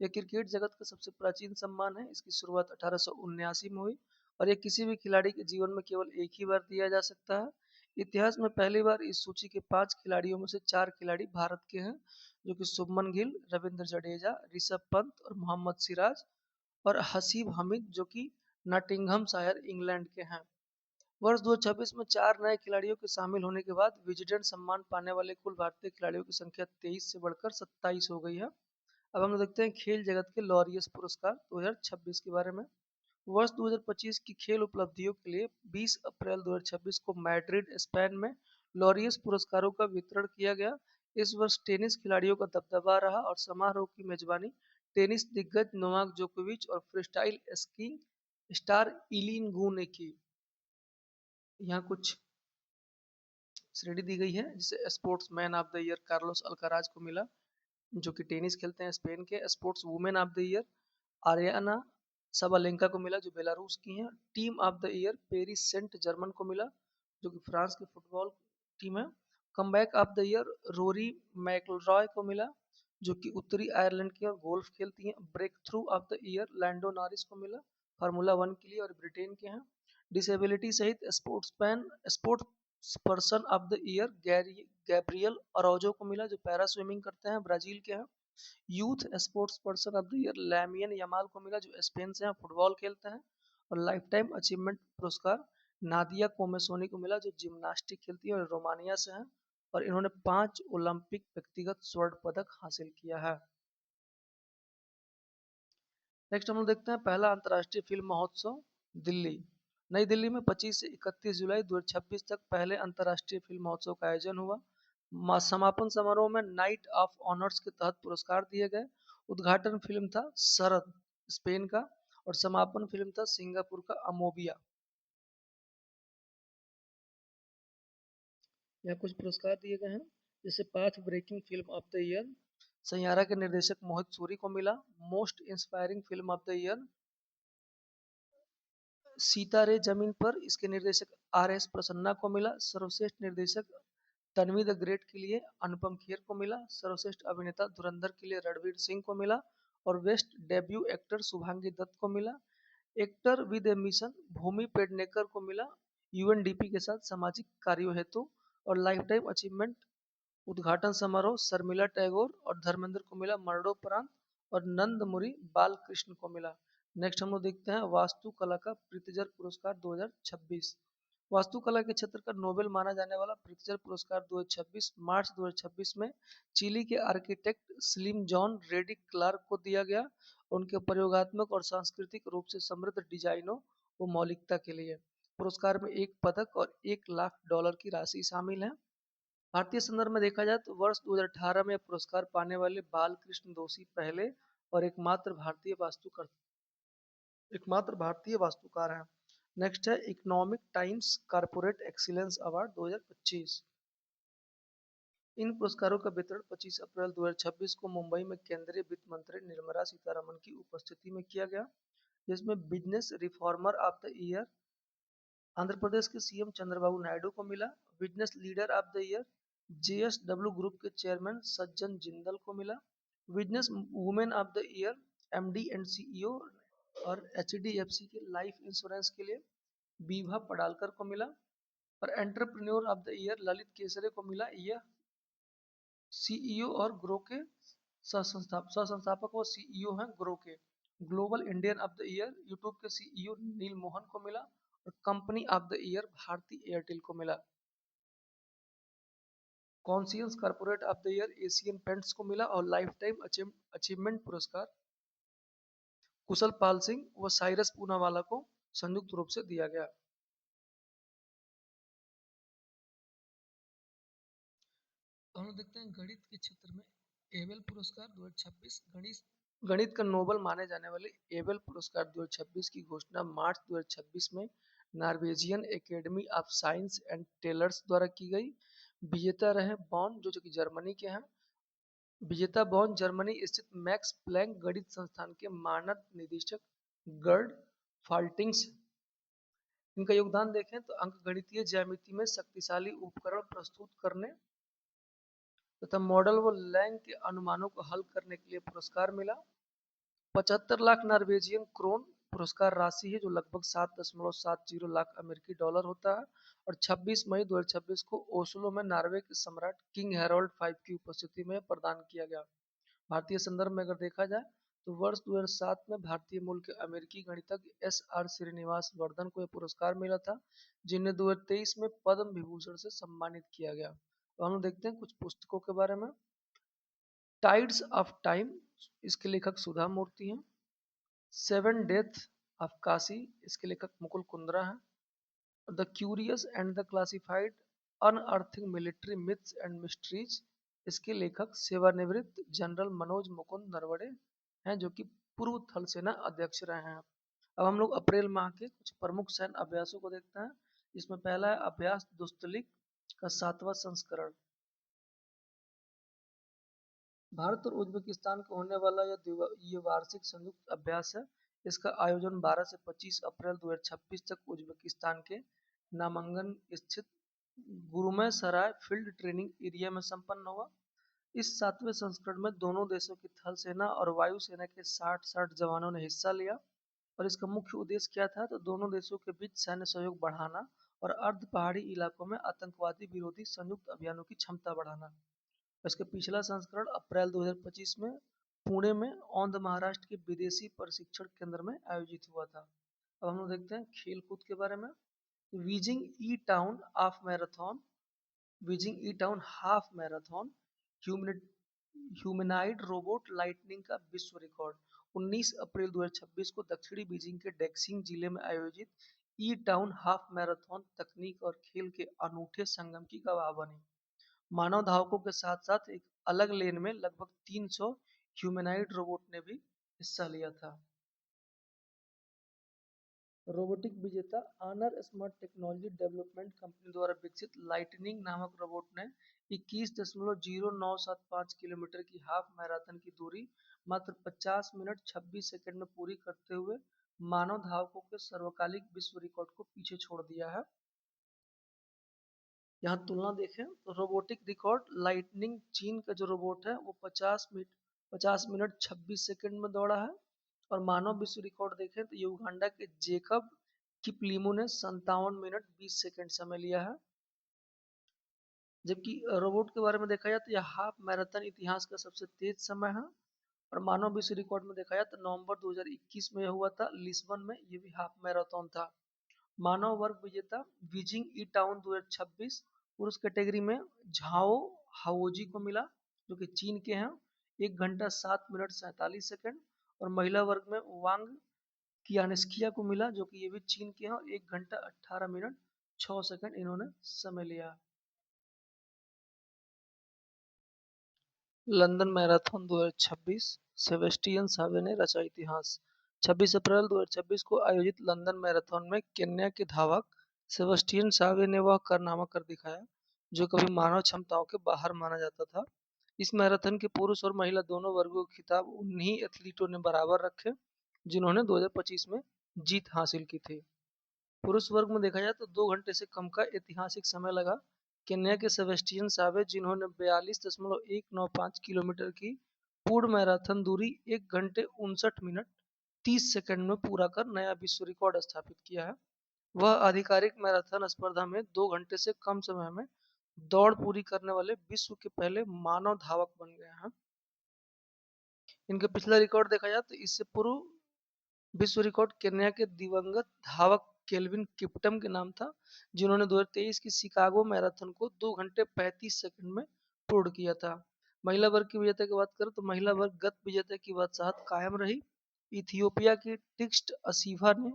यह क्रिकेट जगत का सबसे प्राचीन सम्मान है। इसकी शुरुआत 1879 में हुई और यह किसी भी खिलाड़ी के जीवन में केवल एक ही बार दिया जा सकता है। इतिहास में पहली बार इस सूची के 5 खिलाड़ियों में से 4 खिलाड़ी भारत के हैं, जो कि शुभमन गिल, रविंद्र जडेजा, ऋषभ पंत और मोहम्मद सिराज, और हसीब हमीद जो कि नॉटिंघमशायर इंग्लैंड के हैं। वर्ष 2026 में 4 नए खिलाड़ियों के शामिल होने के बाद विजडन सम्मान पाने वाले कुल भारतीय खिलाड़ियों की संख्या 23 से बढ़कर 27 हो गई है। अब हम लोग देखते हैं खेल जगत के लॉरियस पुरस्कार 2026 के बारे में। वर्ष 2025 की खेल उपलब्धियों के लिए 20 अप्रैल 2026 को मैड्रिड स्पेन में लॉरियस पुरस्कारों का वितरण किया गया। इस वर्ष टेनिस खिलाड़ियों का दबदबा रहा और समारोह की मेजबानी टेनिस दिग्गज नोवाक जोकोविच और freestyle skiing star Eileen Gu ने की। यहाँ कुछ श्रेणी दी गई है जिसे sports man of the year Carlos Alcaraz को मिला जो कि टेनिस खेलते हैं स्पेन के। Sports women of the year Aryna Sabalenka को मिला जो बेलारूस की हैं। Team of the year Paris Saint Germain को मिला जो कि फ्रांस की फुटबॉल टीम है। Comeback of the year Rory McIlroy को मिला जो कि उत्तरी आयरलैंड की और गोल्फ खेलती हैं। Break through of the year Lando Norris को मिला फार्मूला वन के लिए और ब्रिटेन के हैं। डिसेबिलिटी सहित sports person of the year Gabriel Araujo को मिला जो पैरा स्विमिंग करते हैं, ब्राजील के हैं। Youth sports person of the year Lamine Yamal को मिला जो स्पेन से हैं, फुटबॉल खेलते हैं। और लाइफ टाइम अचीवमेंट पुरस्कार नादिया कोमेसोनी को मिला जो जिम्नास्टिक खेलती है और रोमानिया से हैं और इन्होंने 5 ओलंपिक व्यक्तिगत स्वर्ण पदक हासिल किया है। नेक्स्ट हम लोग देखते हैं पहला अंतर्राष्ट्रीय फिल्म महोत्सव दिल्ली। नई दिल्ली में 25 से 31 जुलाई 2026 तक पहले अंतर्राष्ट्रीय फिल्म महोत्सव का आयोजन हुआ। समापन समारोह में नाइट ऑफ ऑनर्स के तहत पुरस्कार दिए गए। उद्घाटन फिल्म था शरद, स्पेन का, और समापन फिल्म था सिंगापुर का अमोबिया। यहाँ कुछ पुरस्कार दिए गए हैं, जैसे path breaking film of the year Saiyaara के निर्देशक मोहित सूरी को मिला। Most inspiring film of the year Sitaare Zameen पर, इसके निर्देशक RS प्रसन्ना को मिला। सर्वश्रेष्ठ निर्देशक तन्वी द ग्रेट के लिए अनुपम खेर को मिला। सर्वश्रेष्ठ अभिनेता धुरंधर के लिए रणवीर सिंह को मिला। और best debut actor Shubhangi Dutt को मिला। Actor with a mission Bhumi Pednekar को मिला, UNDP के साथ सामाजिक कार्यों हेतु। और लाइफ टाइम अचीवमेंट उद्घाटन समारोह शर्मिला टैगोर और धर्मेंद्र को मिला मरणोपरांत, और नंदमुरी बालकृष्ण को मिला। नेक्स्ट हम लोग देखते हैं वास्तुकला का प्रित्जर पुरस्कार 2026। वास्तुकला के क्षेत्र का नोबेल माना जाने वाला प्रित्जर पुरस्कार 2026 मार्च 2026 में चिली के architect Smiljan Radic Clarke को दिया गया, उनके प्रयोगात्मक और सांस्कृतिक रूप से समृद्ध डिजाइनों व मौलिकता के लिए। पुरस्कार में एक पदक और $1 लाख की राशि शामिल है। भारतीय संदर्भ में देखा जाए तो वर्ष 2018 में पुरस्कार पाने वाले बालकृष्ण दोषी पहले और एकमात्र भारतीय वास्तुकार हैं। नेक्स्ट है economic times corporate excellence award 2025। इन पुरस्कारों का वितरण 25 अप्रैल 2026 को मुंबई में केंद्रीय वित्त मंत्री निर्मला सीतारमण की उपस्थिति में किया गया, जिसमें business reformer of the year Andhra Pradesh के CM चंद्रबाबू नायडू को मिला। Business leader of the year JSW group के चेयरमैन सज्जन जिंदल को मिला। Business women of the year MD and CEO और HDFC के लाइफ इंश्योरेंस के लिए बीभा पडालकर को मिला। और entrepreneur of the year Lalit Kesare को मिला। यह CEO और ग्रो के सह संस्थापक और CEO हैं ग्रो के। Global Indian of the year YouTube के CEO नील मोहन को मिला। और company of the year Bharti Airtel को मिला। Conscious corporate of the year Asian Paints को मिला। और लाइफ टाइम अचीवमेंट पुरस्कार कुशल पाल सिंह व साइरस पूनावाला को संयुक्त रूप से दिया गया। हम लोग देखते हैं गणित के क्षेत्र में एबेल पुरस्कार 2026। गणित का नोबल माने जाने वाले एबेल पुरस्कार 2026 की घोषणा मार्च 2026 में Norwegian academy of science and letters द्वारा की गई। विजेता रहे बॉन, जो कि जर्मनी के हैं। विजेता बॉन जर्मनी स्थित मैक्स प्लैंक गणित संस्थान के मानद निदेशक गर्ड फाल्टिंग्स। इनका योगदान देखें तो अंकगणितीय ज्यामिति में शक्तिशाली उपकरण प्रस्तुत करने तथा मॉडल व लैंग के अनुमानों को हल करने के लिए पुरस्कार मिला। 75 लाख नॉर्वेजियन क्रोन पुरस्कार राशि है, जो लगभग 7.70 लाख अमेरिकी डॉलर होता है। और 26 मई 2026 को ओस्लो में नॉर्वे के सम्राट किंग हैरोल्ड 5 की उपस्थिति में प्रदान किया गया। भारतीय संदर्भ में अगर देखा जाए तो वर्ष 2007 में भारतीय मूल के अमेरिकी गणितज्ञ SR श्रीनिवास वर्धन को यह पुरस्कार मिला था, जिन्हें 2023 में पद्म विभूषण से सम्मानित किया गया। तो हम देखते हैं कुछ पुस्तकों के बारे में। टाइड्स ऑफ टाइम, इसके लेखक सुधा मूर्ति हैं। 7 डेथ ऑफ काशी, इसके लेखक मुकुल कुंद्रा हैं। The curious and the classified unearthing military myths and mysteries, इसके लेखक सेवानिवृत्त जनरल मनोज मुकुंद नरवणे हैं, जो कि पूर्व थल सेना अध्यक्ष रहे हैं। अब हम लोग अप्रैल माह के कुछ प्रमुख सैन्य अभ्यासों को देखते हैं। इसमें पहला है अभ्यास दुस्तलिक का 7वां संस्करण। भारत और उज्बेकिस्तान को होने वाला ये वार्षिक संयुक्त अभ्यास है। इसका आयोजन 12 से 25 अप्रैल 2026 तक उज्बेकिस्तान के नामांगन स्थित गुरुमय सराय फील्ड ट्रेनिंग एरिया में संपन्न हुआ। इस 7वें संस्करण में दोनों देशों की थल सेना और वायु सेना के 60 जवानों ने हिस्सा लिया। और इसका मुख्य उद्देश्य क्या था, तो दोनों देशों के बीच सैन्य सहयोग बढ़ाना और अर्ध पहाड़ी इलाकों में आतंकवादी विरोधी संयुक्त अभियानों की क्षमता बढ़ाना। इसका पिछला संस्करण अप्रैल 2025 में पुणे में औंध महाराष्ट्र के विदेशी प्रशिक्षण केंद्र में आयोजित हुआ था। अब हम लोग देखते हैं खेल कूद के बारे में। Beijing E town half marathon Beijing E town half marathon humanoid robot Lightning का विश्व रिकॉर्ड 19 अप्रैल 2026 को दक्षिणी बीजिंग के डेक्सिंग जिले में आयोजित ई टाउन हाफ मैराथन तकनीक और खेल के अनूठे संगम की गवाह बनी। मानव धावकों के साथ साथ एक अलग लेन में लगभग 300 ह्यूमैनॉइड रोबोट ने भी हिस्सा लिया था। रोबोटिक विजेता Honor smart technology development company द्वारा विकसित लाइटनिंग नामक रोबोट ने 21.0975 किलोमीटर की हाफ मैराथन की दूरी मात्र 50 मिनट 26 सेकंड में पूरी करते हुए मानव धावकों के सर्वकालिक विश्व रिकॉर्ड को पीछे छोड़ दिया है। यहाँ तुलना देखें तो रोबोटिक रिकॉर्ड लाइटनिंग चीन का जो रोबोट है वो 50 मिनट 26 सेकंड में दौड़ा है। और मानव विश्व रिकॉर्ड देखें तो युगांडा के जेकब किपलिमो ने 57 मिनट 20 सेकंड समय लिया है। जबकि रोबोट के बारे में देखा जाए तो यह हाफ मैराथन इतिहास का सबसे तेज समय है। और मानव विश्व रिकॉर्ड में देखा जाए तो नवंबर 2021 में यह हुआ था लिस्बन में, ये भी हाफ मैराथन था। मानव वर्ग विजेता बीजिंग ई टाउन 2026 पुरुष कैटेगरी में झाओ हाओजी को मिला, जो कि चीन के हैं, 1 घंटा 7 मिनट 47 सेकंड। और महिला वर्ग में वांग कियानेस्किया को मिला, जो कि ये भी चीन के हैं, और 1 घंटा 18 मिनट 6 सेकंड इन्होंने समय लिया। लंदन मैराथन 2026 सेबेस्टियन सावे ने रचा इतिहास। 26 अप्रैल 2026 को आयोजित लंदन मैराथन में केन्या के धावक सेबेस्टियन सावे ने वह कारनामा कर दिखाया जो कभी मानव क्षमताओं के बाहर माना जाता था। इस मैराथन के पुरुष और महिला दोनों वर्गों के खिताब उन्हीं एथलीटों ने बराबर रखे जिन्होंने 2025 में जीत हासिल की थी। पुरुष वर्ग में देखा जाए तो 2 घंटे से कम का ऐतिहासिक समय लगा केन्या के सेबेस्टियन सावे, जिन्होंने 42.195 किलोमीटर की पूर्ण मैराथन दूरी 1 घंटे 59 मिनट 30 सेकंड में पूरा कर नया विश्व रिकॉर्ड स्थापित किया है। वह आधिकारिक मैराथन स्पर्धा में 2 घंटे से कम समय में दौड़ पूरी करने वाले विश्व के पहले मानव धावक बन गए हैं। इनका पिछला रिकॉर्ड देखा जाए तो इससे पूर्व विश्व रिकॉर्ड केन्या के दिवंगत धावक केल्विन किप्टम के नाम था, जिन्होंने 2023 की शिकागो मैराथन को 2 घंटे 35 सेकंड में पूर्ण किया था। महिला वर्ग की विजेता की बात करें तो महिला वर्ग गत विजेता की बादशाहत कायम रही। इथियोपिया की टिक्स्ट असीफा ने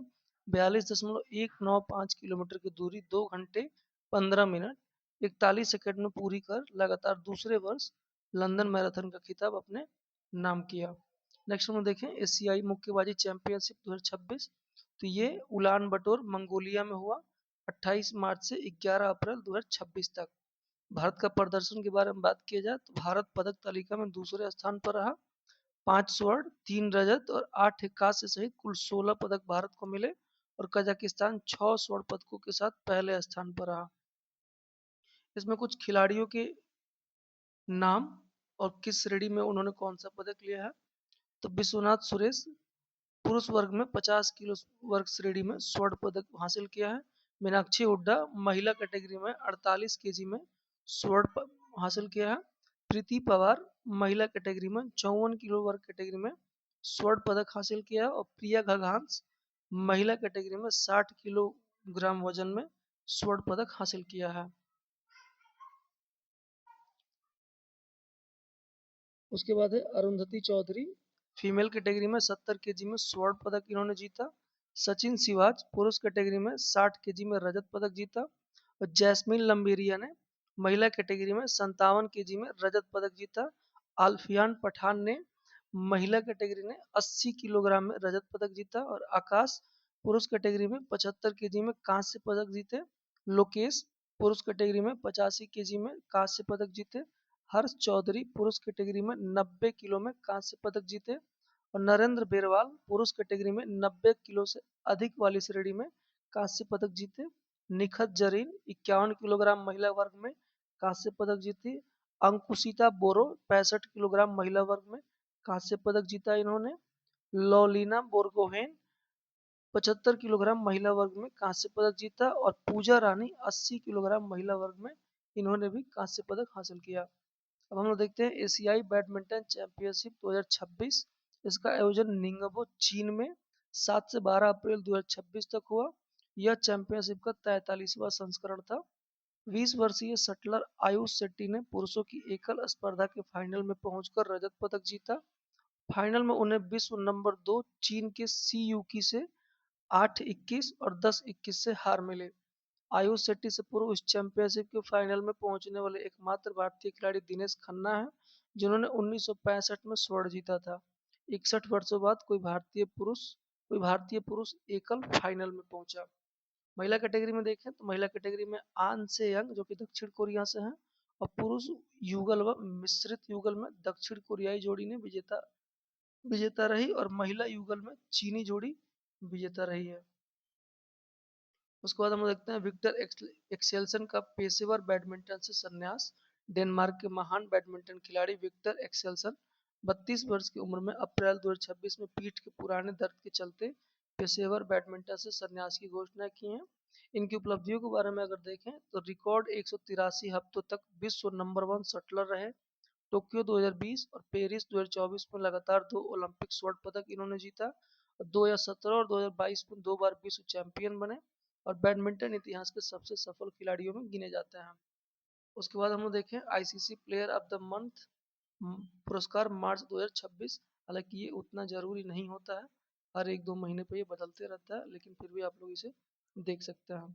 42.195 किलोमीटर की दूरी 2 घंटे 15 मिनट 41 सेकंड में पूरी कर लगातार दूसरे वर्ष लंदन मैराथन का खिताब अपने नाम किया। नेक्स्ट हम देखें एशियाई मुक्केबाजी चैंपियनशिप 2026। तो ये उलान बटोर मंगोलिया में हुआ 28 मार्च से 11 अप्रैल 2026 तक। भारत का प्रदर्शन के बारे में बात किया जाए तो भारत पदक तालिका में दूसरे स्थान पर रहा। 5 स्वर्ण 3 रजत और 8 कांस्य सहित कुल 16 पदक भारत को मिले और कजाकिस्तान 6 स्वर्ण पदकों के साथ पहले स्थान पर रहा। इसमें कुछ खिलाड़ियों के नाम और किस श्रेणी में उन्होंने कौन सा पदक लिया है। तो विश्वनाथ सुरेश पुरुष वर्ग में 50 किलो वर्ग श्रेणी में स्वर्ण पदक हासिल किया है। मीनाक्षी हुड्डा महिला कैटेगरी में 48 केजी में स्वर्ण हासिल किया है। प्रीति पवार महिला कैटेगरी में 54 किलो वर्ग कैटेगरी में स्वर्ण पदक हासिल किया है। और प्रिया घाघांस महिला कैटेगरी में 60 किलोग्राम वजन में स्वर्ण पदक हासिल किया है। उसके बाद है अरुंधति चौधरी फीमेल कैटेगरी में 70 केजी में स्वर्ण पदक इन्होंने जीता। सचिन सिवाज पुरुष कैटेगरी में 60 केजी में रजत पदक जीता। और जैस्मिन लंबेरिया ने महिला कैटेगरी में 57 केजी में रजत पदक जीता। आल्फियान पठान ने महिला कैटेगरी में 80 किलोग्राम में रजत पदक जीता। और आकाश पुरुष कैटेगरी में 75 केजी में कांस्य पदक जीते। लोकेश पुरुष कैटेगरी में 85 केजी में कांस्य पदक जीते। हर्ष चौधरी पुरुष कैटेगरी में 90 किलो में कांस्य पदक जीते। और नरेंद्र बेरवाल पुरुष कैटेगरी में 90 किलो से अधिक वाली श्रेणी में कांस्य पदक जीते। निखत जरीन 51 किलोग्राम महिला वर्ग में कांस्य पदक जीती। अंकुशिता बोरो 65 किलोग्राम महिला वर्ग में कांस्य पदक जीता इन्होंने। लॉलिना बोरगोहेन 75 किलोग्राम महिला वर्ग में कांस्य पदक जीता। और पूजा रानी 80 किलोग्राम महिला वर्ग में इन्होंने भी कांस्य पदक हासिल किया। अब हम लोग देखते हैं एशियाई बैडमिंटन चैंपियनशिप 2026। इसका आयोजन निंगबो चीन में 7 से 12 अप्रैल 2026 तक हुआ। यह चैंपियनशिप का 43वां संस्करण था। 20 वर्षीय शटलर आयुष शेट्टी ने पुरुषों की एकल स्पर्धा के फाइनल में पहुंचकर रजत पदक जीता। फाइनल में उन्हें विश्व नंबर 2 चीन के सी यूकी से 8-21 और 10-21 से हार मिले। आयुष शेट्टी से पूर्व इस चैंपियनशिप के फाइनल में पहुंचने वाले एकमात्र भारतीय खिलाड़ी दिनेश खन्ना है, जिन्होंने 1965 में स्वर्ण जीता था। 61 वर्षों बाद कोई भारतीय पुरुष एकल फाइनल में पहुंचा। महिला कैटेगरी में देखें तो महिला कैटेगरी में आन से यंग जो कि दक्षिण कोरिया से हैं, और पुरुष युगल व मिश्रित युगल में दक्षिण कोरियाई जोड़ी ने विजेता विजेता रही, और महिला युगल में चीनी जोड़ी विजेता रही है। उसके बाद हम देखते हैं विक्टर एक्सेल्सन का पेशेवर बैडमिंटन से संन्यास। डेनमार्क के महान बैडमिंटन खिलाड़ी विक्टर एक्सेल्सन 32 वर्ष की उम्र में अप्रैल 2026 में पीठ के पुराने दर्द के चलते पेशेवर बैडमिंटन से संन्यास की घोषणा की है। इनकी उपलब्धियों के बारे में अगर देखें तो रिकॉर्ड 183 हफ्तों तक विश्व नंबर 1 शटलर रहे। टोक्यो 2020 और पेरिस 2024 में लगातार 2 ओलंपिक स्वर्ण पदक इन्होंने जीता, और 2017 और 2022 में 2 बार विश्व चैंपियन बने, और बैडमिंटन इतिहास के सबसे सफल खिलाड़ियों में गिने जाते हैं। उसके बाद हम लोग देखें ICC player of the month पुरस्कार मार्च 2026। हालांकि ये उतना जरूरी नहीं होता है, हर 1-2 महीने पर ये बदलते रहता है, लेकिन फिर भी आप लोग इसे देख सकते हैं।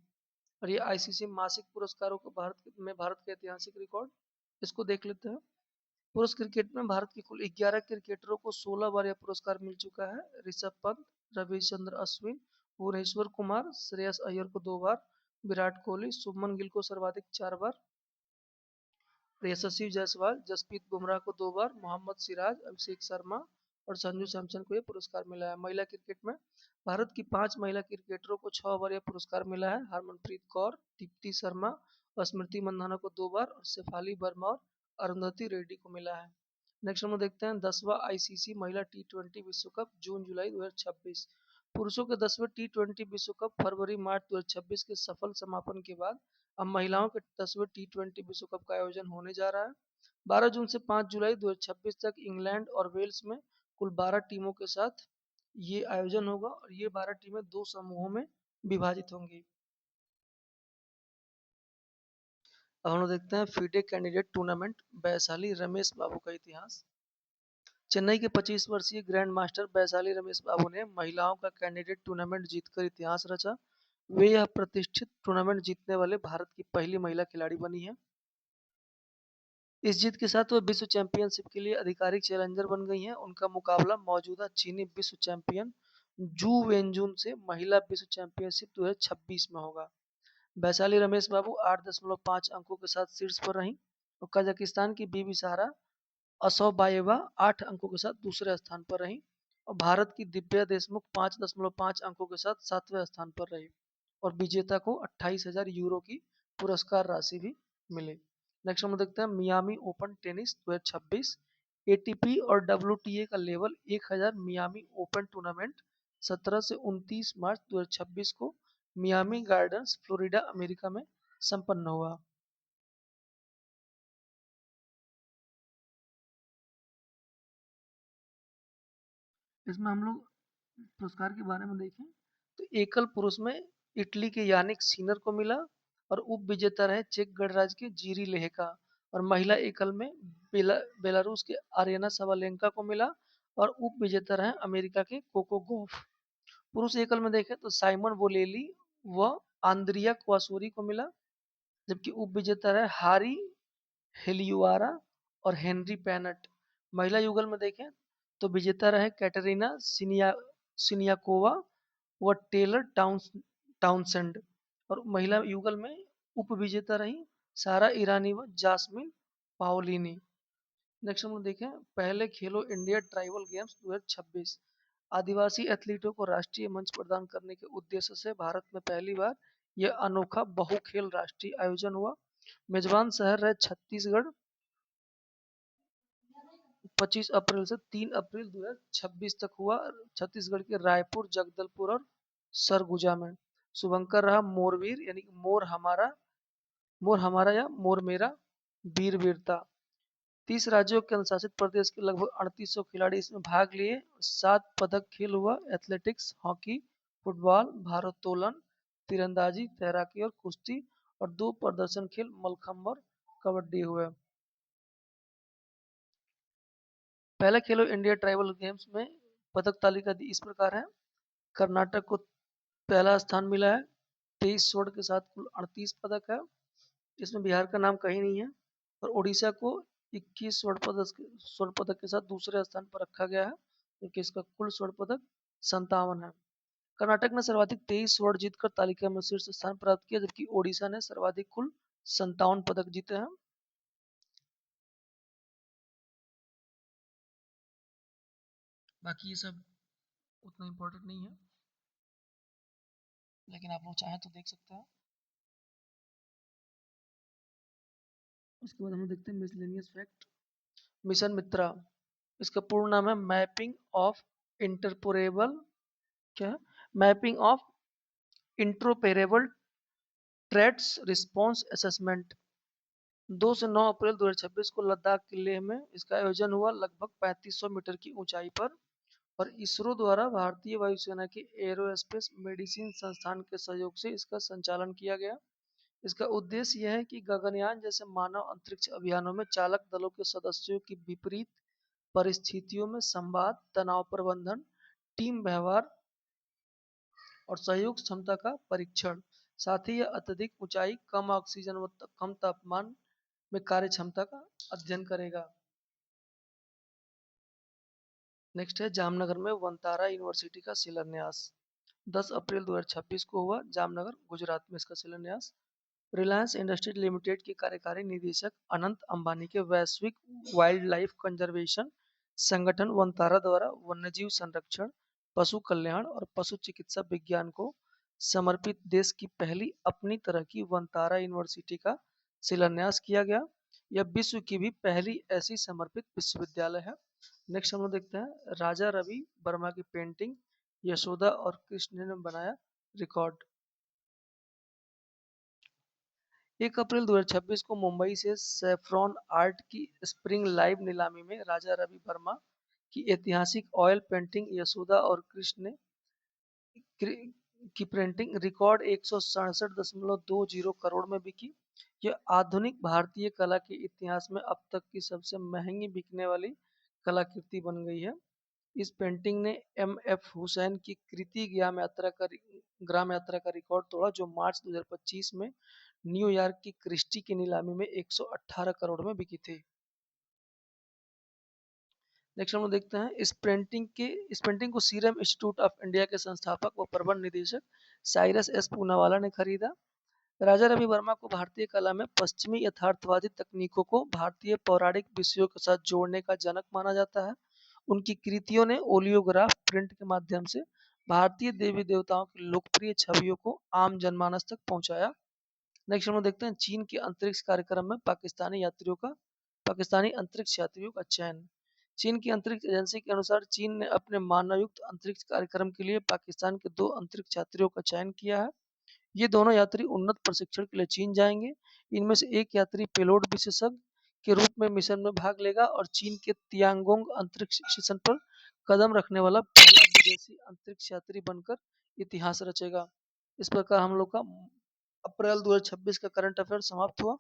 और ये आईसीसी मासिक पुरस्कारों का भारत के ऐतिहासिक रिकॉर्ड, इसको देख लेते हैं। पुरुष क्रिकेट में भारत के कुल 11 क्रिकेटरों को 16 बार यह पुरस्कार मिल चुका है। ऋषभ पंत, रविचंद्र अश्विन, भुवनेश्वर कुमार, श्रेयस अय्यर को 2 बार, विराट कोहली, शुभमन गिल को सर्वाधिक 4 बार, यशस्वी जायसवाल, जसप्रीत बुमराह को 2 बार, मोहम्मद सिराज, अभिषेक शर्मा और संजू सैमसन को यह पुरस्कार मिला है। महिला क्रिकेट में भारत की 5 महिला क्रिकेटरों को 6 बार यह पुरस्कार मिला है। हरमनप्रीत कौर, दीप्ति शर्मा और स्मृति मंधाना को 2 बार, और शेफाली वर्मा और अरुंधति रेड्डी को मिला है। नेक्स्ट हम देखते हैं 10वां आईसीसी महिला टी20 विश्व कप जून जुलाई 2026। पुरुषों के 10वें टी20 विश्व कप फरवरी मार्च 2026 के सफल समापन के बाद अब महिलाओं के 10वें टी20 विश्व कप का आयोजन होने जा रहा है। 12 जून से 5 जुलाई 2026 तक इंग्लैंड और वेल्स में कुल 12 टीमों के साथ ये आयोजन होगा, और ये 12 टीमें 2 समूहों में विभाजित होंगी। अब हम लोग देखते हैं FIDE candidate tournament Vaishali Ramesh Babu का इतिहास। चेन्नई के 25 वर्षीय ग्रैंड मास्टर वैशाली रमेश बाबू ने महिलाओं का कैंडिडेट टूर्नामेंट जीतकर इतिहास रचा। वे यह प्रतिष्ठित टूर्नामेंट जीतने वाले भारत की पहली महिला खिलाड़ी बनी है। इस जीत के साथ वह विश्व चैंपियनशिप के लिए आधिकारिक चैलेंजर बन गई हैं। उनका मुकाबला मौजूदा चीनी विश्व चैंपियन जू वेनजून से महिला विश्व चैंपियनशिप 2026 में होगा। वैशाली रमेश बाबू 8.5 अंकों के साथ शीर्ष पर रहीं, और कजाकिस्तान की बीबी सहारा असौबाएवा 8 अंकों के साथ दूसरे स्थान पर रहीं, और भारत की दिव्या देशमुख 5.5 अंकों के साथ 7वें स्थान पर रही, और विजेता को 28,000 यूरो की पुरस्कार राशि भी मिली। नेक्स्ट हम देखते हैं मियामी ओपन टेनिस 2026। एटीपी और डब्ल्यूटीए का लेवल 1000 मियामी ओपन टूर्नामेंट 17 से 29 मार्च 2026 को मियामी गार्डन्स फ्लोरिडा अमेरिका में संपन्न हुआ। इसमें हम लोग पुरस्कार के बारे में देखें तो एकल पुरुष में इटली के यानिक सीनर को मिला, और उप विजेता रहे चेक गणराज्य के जीरी लेहका। और महिला एकल में बेलारूस के आर्यना सवालेंका को मिला, और उप विजेता रहे अमेरिका के कोको गॉफ। पुरुष एकल में देखें तो साइमन बोलेली व आंद्रिया क्वासोरी को मिला, जबकि उप विजेता रहे हारी हेलियुआरा और हेनरी पैनट। महिला युगल में देखें तो विजेता रहे कैटरीना सिनियाकोवा व टेलर टाउनसेंड, और महिला युगल में उप विजेता रही सारा ईरानी व जास्मिन पाओलिनी। नेक्स्ट हम लोग देखें पहले खेलो इंडिया ट्राइबल गेम्स 2026। आदिवासी एथलीटों को राष्ट्रीय मंच प्रदान करने के उद्देश्य से भारत में पहली बार यह अनोखा बहुखेल राष्ट्रीय आयोजन हुआ। मेजबान शहर रहे छत्तीसगढ़। 25 अप्रैल से 3 अप्रैल 2026 तक हुआ छत्तीसगढ़ के रायपुर, जगदलपुर और सरगुजा में। शुभंकर रहा मोरवीर यानी कि मोर हमारा या मोर मेरा वीर वीरता। 30 राज्यों के अनुशासित प्रदेश के लगभग 3800 खिलाड़ी इसमें भाग लिए। 7 पदक खेल हुआ, एथलेटिक्स, हॉकी, फुटबॉल, भारोत्तोलन, तीरंदाजी, तैराकी और कुश्ती, और 2 प्रदर्शन खेल मलखम्ब और कबड्डी हुए। पहले खेलो इंडिया ट्राइबल गेम्स में पदक तालिका इस प्रकार है। कर्नाटक को पहला स्थान मिला है 23 स्वर्ण के साथ कुल 38 पदक है। इसमें बिहार का नाम कहीं नहीं है। और उड़ीसा को 21 स्वर्ण पदक के साथ दूसरे स्थान पर रखा गया है, क्योंकि इसका कुल स्वर्ण पदक 57 है। कर्नाटक ने सर्वाधिक 23 स्वर्ण जीतकर तालिका में शीर्ष स्थान प्राप्त किया, जबकि ओडिशा ने सर्वाधिक कुल 57 पदक जीते हैं। बाकी ये सब उतना इम्पोर्टेंट नहीं है, लेकिन आप लोग चाहें तो देख सकते हैं। उसके बाद हम लोग देखते हैं मिसलेनियस फैक्ट। मिशन मित्रा, इसका पूर्ण नाम है मैपिंग ऑफ इंटरपोरेबल, क्या है, mapping of interoperable threats response assessment. 2 से 9 अप्रैल 2026 को लद्दाख के लेह में इसका आयोजन हुआ, लगभग 3500 मीटर की ऊंचाई पर। और इसरो द्वारा भारतीय वायुसेना के एरोस्पेस मेडिसिन संस्थान के सहयोग से इसका संचालन किया गया। इसका उद्देश्य यह है कि गगनयान जैसे मानव अंतरिक्ष अभियानों में चालक दलों के सदस्यों की विपरीत परिस्थितियों में संवाद, तनाव प्रबंधन, टीम व्यवहार और सहयोग क्षमता का परीक्षण। साथ ही यह अत्यधिक ऊंचाई, कम ऑक्सीजन व कम तापमान में कार्य क्षमता का अध्ययन करेगा। नेक्स्ट है जामनगर में वंतारा यूनिवर्सिटी का शिलान्यास। 10 अप्रैल 2026 को हुआ, जामनगर गुजरात में इसका शिलान्यास। रिलायंस इंडस्ट्रीज लिमिटेड के कार्यकारी निदेशक अनंत अंबानी के वैश्विक वाइल्ड लाइफ कंजर्वेशन संगठन वंतारा द्वारा वन्यजीव संरक्षण, पशु कल्याण और पशु चिकित्सा विज्ञान को समर्पित देश की पहली अपनी तरह की वंतारा यूनिवर्सिटी का शिलान्यास किया गया। यह विश्व की भी पहली ऐसी समर्पित विश्वविद्यालय है। नेक्स्ट हम लोग देखते हैं राजा रवि वर्मा की पेंटिंग यशोदा और कृष्ण ने बनाया रिकॉर्ड। 1 अप्रैल 2026 को मुंबई से सैफ्रॉन आर्ट की स्प्रिंग लाइव नीलामी में राजा रवि वर्मा की ऐतिहासिक ऑयल पेंटिंग यशोदा और कृष्ण ने की प्रिंटिंग रिकॉर्ड 167.20 करोड़ में बिकी। यह आधुनिक भारतीय कला के इतिहास में अब तक की सबसे महंगी बिकने वाली कलाकृति बन गई है। इस पेंटिंग ने एम.एफ. हुसैन की कृति ग्राम यात्रा का रिकॉर्ड तोड़ा, जो मार्च 2025 में न्यूयॉर्क की क्रिस्टी की नीलामी में 118 करोड़ में बिकी थी। नेक्स्ट हम लोग देखते हैं इस पेंटिंग को सीरम इंस्टीट्यूट ऑफ इंडिया के संस्थापक व प्रबंध निदेशक साइरस एस पूनावाला ने खरीदा। राजा रवि वर्मा को भारतीय कला में पश्चिमी यथार्थवादी तकनीकों को भारतीय पौराणिक विषयों के साथ जोड़ने का जनक माना जाता है। उनकी कृतियों ने ओलियोग्राफ प्रिंट के माध्यम से भारतीय देवी देवताओं की लोकप्रिय छवियों को आम जनमानस तक पहुंचाया। नेक्स्ट हम लोग देखते हैं चीन के अंतरिक्ष कार्यक्रम में पाकिस्तानी अंतरिक्ष यात्रियों का चयन। चीन की अंतरिक्ष एजेंसी के अनुसार चीन ने अपने मानवयुक्त अंतरिक्ष कार्यक्रम के लिए पाकिस्तान के 2 अंतरिक्ष यात्रियों का चयन किया है। ये दोनों यात्री उन्नत प्रशिक्षण के लिए चीन जाएंगे। इनमें से एक यात्री पेलोड विशेषज्ञ के रूप में मिशन में भाग लेगा और चीन के तियांगोंग अंतरिक्ष स्टेशन पर कदम रखने वाला पहला विदेशी अंतरिक्ष यात्री बनकर इतिहास रचेगा। इस प्रकार हम लोग का अप्रैल 2026 का करंट अफेयर समाप्त हुआ।